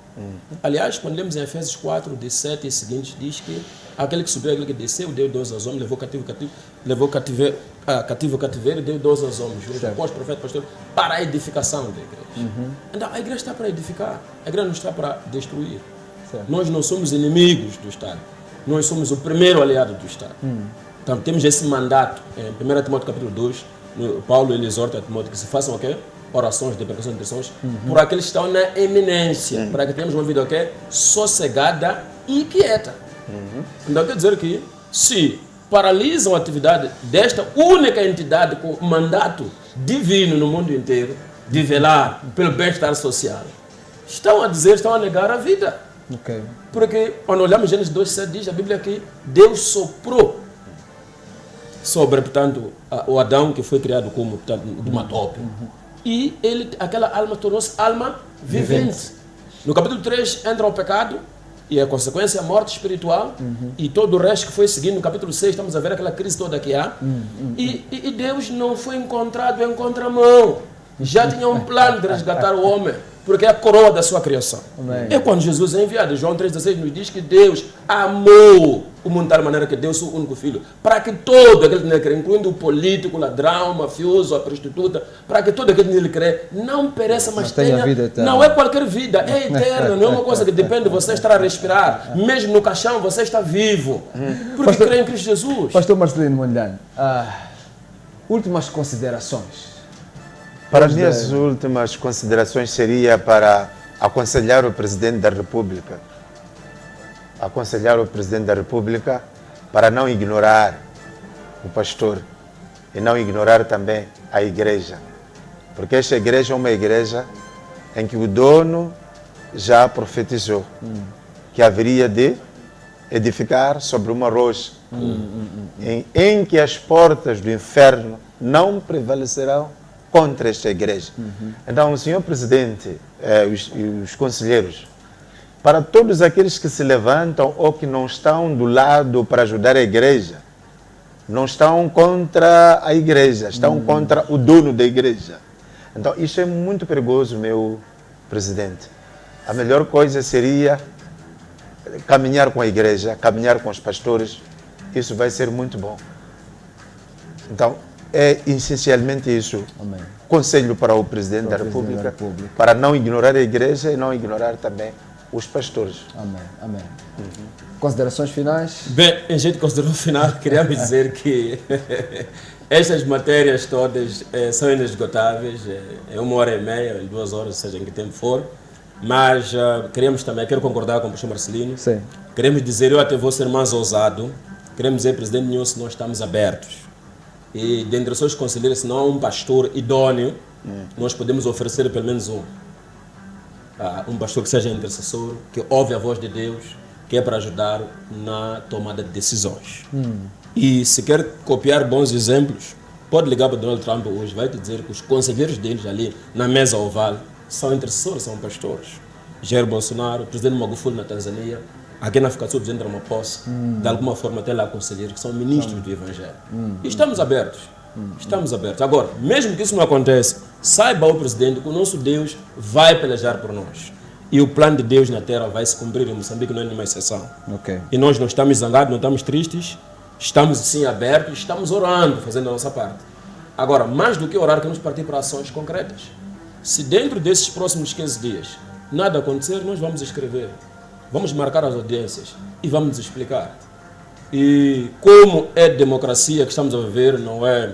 Aliás, quando lemos em Efésios 4, 17 e seguintes, diz que aquele que subiu, aquele que desceu, deu dons aos homens, levou cativeiro e deu dons aos homens, os apóstolos, profetas, pastores, para a edificação da igreja. Então, a igreja está para edificar, a igreja não está para destruir. Certo. Nós não somos inimigos do Estado, nós somos o primeiro aliado do Estado. Então, temos esse mandato, em 1 Timóteo capítulo 2, Paulo ele exorta a Timóteo que se façam o quê? Orações, deprecações, intenções, por aqueles que estão na eminência, para que tenhamos uma vida o quê? Sossegada e quieta. Então quer dizer que se paralisam a atividade desta única entidade com mandato divino no mundo inteiro, de velar pelo bem-estar social, estão a negar a vida. Okay. Porque quando olhamos Gênesis 2,7 diz a Bíblia que Deus soprou sobre, portanto, o Adão que foi criado como, portanto, de uma tope. E aquela alma tornou-se alma vivente. No capítulo 3 entra o pecado e a consequência é a morte espiritual e todo o resto que foi seguindo. No capítulo 6 estamos a ver aquela crise toda que há. E Deus não foi encontrado em contramão. Já tinha um plano de resgatar o homem, porque é a coroa da sua criação. Amém. É quando Jesus é enviado. João 3,16 nos diz que Deus amou o mundo de tal maneira que deu o seu único filho, para que todo aquele que nele crê, incluindo o político, o ladrão, o mafioso, a prostituta, para que todo aquele que nele crê não pereça, mas tenha vida eterna. Não é qualquer vida, é eterna, não é uma coisa que depende de você estar a respirar. Mesmo no caixão você está vivo, porque crê em Cristo Jesus. Pastor Marcelino Mondlane, últimas considerações. Para mim, as últimas considerações seria para aconselhar o Presidente da República. Aconselhar o Presidente da República para não ignorar o pastor e não ignorar também a igreja. Porque esta igreja é uma igreja em que o dono já profetizou que haveria de edificar sobre uma rocha, em que as portas do inferno não prevalecerão contra esta igreja. Então, o senhor presidente e os conselheiros, para todos aqueles que se levantam ou que não estão do lado para ajudar a igreja, não estão contra a igreja, estão contra o dono da igreja. Então, isso é muito perigoso, meu presidente. A melhor coisa seria caminhar com a igreja, caminhar com os pastores. Isso vai ser muito bom. Então, é essencialmente isso. Amém. Conselho para o Presidente da República, para não ignorar a igreja e não ignorar também os pastores. Amém. Amém. Considerações finais? Bem, em jeito de consideração final, queríamos dizer que estas matérias todas são inesgotáveis, em 1h30, em 2 horas, seja em que tempo for, mas queremos também, quero concordar com o professor Marcelino, sim. Queremos dizer, eu até vou ser mais ousado, queremos dizer, Presidente Nilson, nós estamos abertos. E dentre os seus conselheiros, se não há um pastor idôneo, nós podemos oferecer pelo menos um pastor que seja intercessor, que ouve a voz de Deus, que é para ajudar na tomada de decisões. E se quer copiar bons exemplos, pode ligar para o Donald Trump hoje, vai te dizer que os conselheiros deles ali na mesa oval são intercessores, são pastores. Jair Bolsonaro, o presidente Magufuli na Tanzânia, aqui na África do Sul, o presidente Ramaphosa, de alguma forma até lá conselheiros, que são ministros do Evangelho. E estamos abertos. Estamos abertos. Agora, mesmo que isso não aconteça, saiba o presidente que o nosso Deus vai pelejar por nós. E o plano de Deus na terra vai se cumprir em Moçambique, não é nenhuma exceção. Okay. E nós não estamos zangados, não estamos tristes. Estamos sim abertos, estamos orando, fazendo a nossa parte. Agora, mais do que orar, queremos partir para ações concretas. Se dentro desses próximos 15 dias nada acontecer, nós vamos escrever, vamos marcar as audiências e vamos nos explicar. E como é democracia que estamos a viver, não é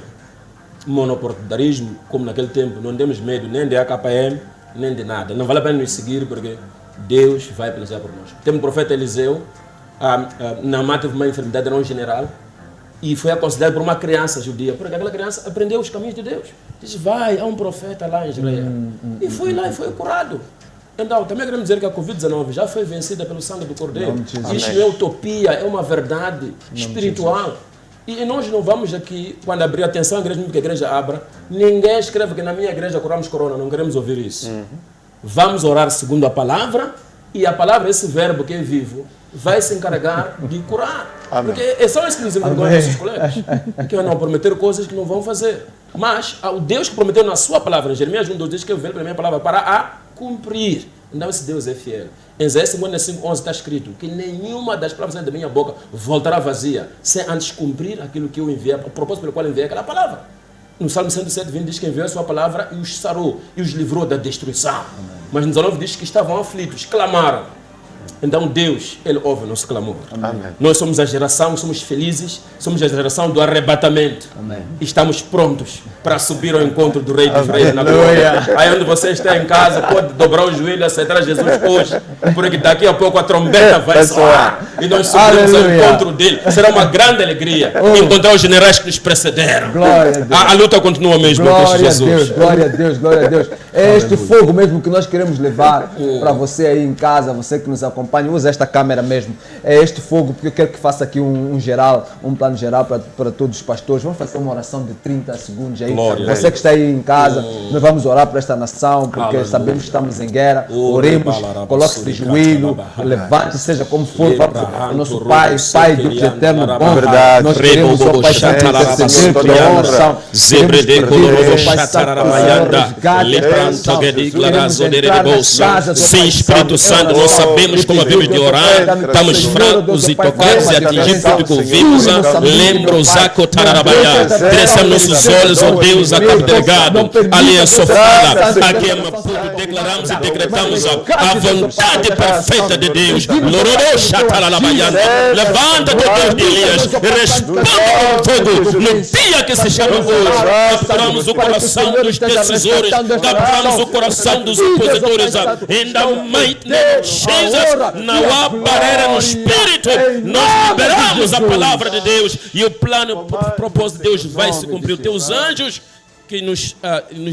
monopartidarismo, como naquele tempo, não temos medo nem de AKPM, nem de nada. Não vale a pena nos seguir, porque Deus vai pelejar por nós. Temos o profeta Eliseu, Naamã teve uma enfermidade, era um general, e foi aconselhado por uma criança judia, porque aquela criança aprendeu os caminhos de Deus. Diz, vai, há um profeta lá em Israel. E foi lá e foi curado. Então, também queremos dizer que a Covid-19 já foi vencida pelo sangue do Cordeiro. Isso não é utopia, é uma verdade espiritual. E nós não vamos aqui, quando abrir atenção à igreja, mesmo que a igreja abra, ninguém escreve que na minha igreja curamos corona, não queremos ouvir isso. Vamos orar segundo a palavra, e a palavra, esse verbo que é vivo, vai se encarregar de curar. Amém. Porque é só isso que nos envergonha nossos colegas, que não prometer coisas que não vão fazer. Mas o Deus que prometeu na sua palavra, em Jeremias 1:2, diz que eu venho pela minha palavra para a cumprir. Então esse Deus é fiel. Em Isaías 55:11 está escrito que nenhuma das palavras da minha boca voltará vazia, sem antes cumprir aquilo que eu enviei, o propósito pelo qual eu enviei aquela palavra. No Salmo 107:20 diz que enviou a sua palavra e os sarou, e os livrou da destruição. Amém. Mas no 19 diz que estavam aflitos, clamaram. Então Deus, Ele ouve o nosso clamor. Amém. Nós somos a geração, somos felizes, somos a geração do arrebatamento. Amém. Estamos prontos para subir ao encontro do Rei dos Reis na glória. Aí onde você está em casa, pode dobrar o joelho e aceitar Jesus hoje, porque daqui a pouco a trombeta vai soar e nós subiremos ao encontro dele. Será uma grande alegria encontrar os generais que nos precederam. A luta continua mesmo, glória Jesus. Glória a Deus, glória a Deus. É este fogo mesmo que nós queremos levar para você aí em casa, você que nos acompanha. Usa esta câmera mesmo. É este fogo, porque eu quero que faça aqui um plano geral para todos os pastores. Vamos fazer uma oração de 30 segundos aí. Glória. Você que está aí em casa, nós vamos orar para esta nação, porque sabemos que estamos em guerra. Oremos, coloque-se de joelho, levante, seja como for, o nosso Pai, Pai Deus eterno, bom. Verdade. Nós queremos, ó Pai, interceder por toda a nação. Sim, Espírito Santo, nós sabemos como havemos de orar, estamos fracos e tocados e atingidos porque vimos, lembra-os a cotarabaiá, crescemos nossos olhos, ó Deus, a cabo delegado, aliança sofrida, aqui é Maputo, declaramos e decretamos a vontade perfeita de Deus, levanta-te, Deus de Elias, e responda com fogo, no dia que se chama hoje, capturamos o coração dos decisores, capturamos o coração dos opositores, in the mighty name of Jesus. Não há barreira no Espírito. Nós liberamos a palavra de Deus e o plano, o propósito de Deus vai se cumprir. Os teus anjos que nos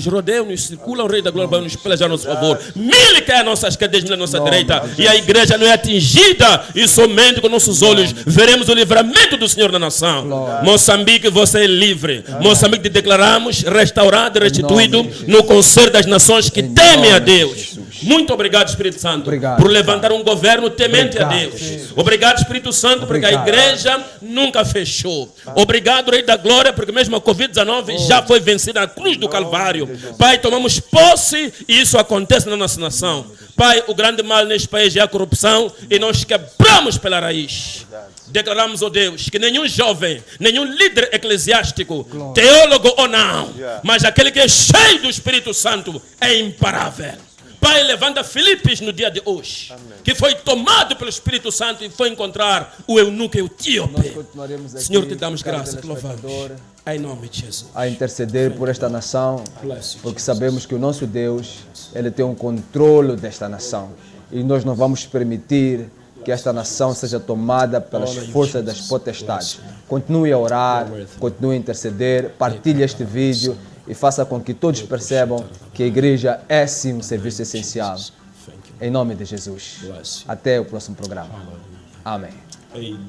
rodeiam, nos circulam, o Rei da Glória vai nos pelejar a nosso favor. Mil caem nossas cadeias na nossa direita. E a igreja não é atingida. E somente com nossos olhos veremos o livramento do Senhor na nação. Moçambique, você é livre. Moçambique, te declaramos restaurado e restituído no conselho das nações que temem a Deus. Muito obrigado, Espírito Santo, por levantar um governo temente a Deus. Obrigado, Espírito Santo, porque a igreja nunca fechou. Obrigado, Rei da Glória, porque mesmo a Covid-19 já foi vencida na cruz do Calvário. Pai, tomamos posse e isso acontece na nossa nação. Pai, o grande mal neste país é a corrupção e nós quebramos pela raiz. Declaramos, ó Deus, que nenhum jovem, nenhum líder eclesiástico, teólogo ou não, mas aquele que é cheio do Espírito Santo é imparável. Pai, levanta Filipes no dia de hoje, que foi tomado pelo Espírito Santo e foi encontrar o eunuco etíope. Senhor, te damos graça, te louvamos. Em nome de Jesus. A interceder por esta nação, porque sabemos que o nosso Deus, Ele tem um controle desta nação. E nós não vamos permitir que esta nação seja tomada pelas forças das potestades. Continue a orar, continue a interceder, partilhe este vídeo e faça com que todos percebam que a igreja é sim um serviço essencial. Em nome de Jesus. Até o próximo programa. Amém. Amen.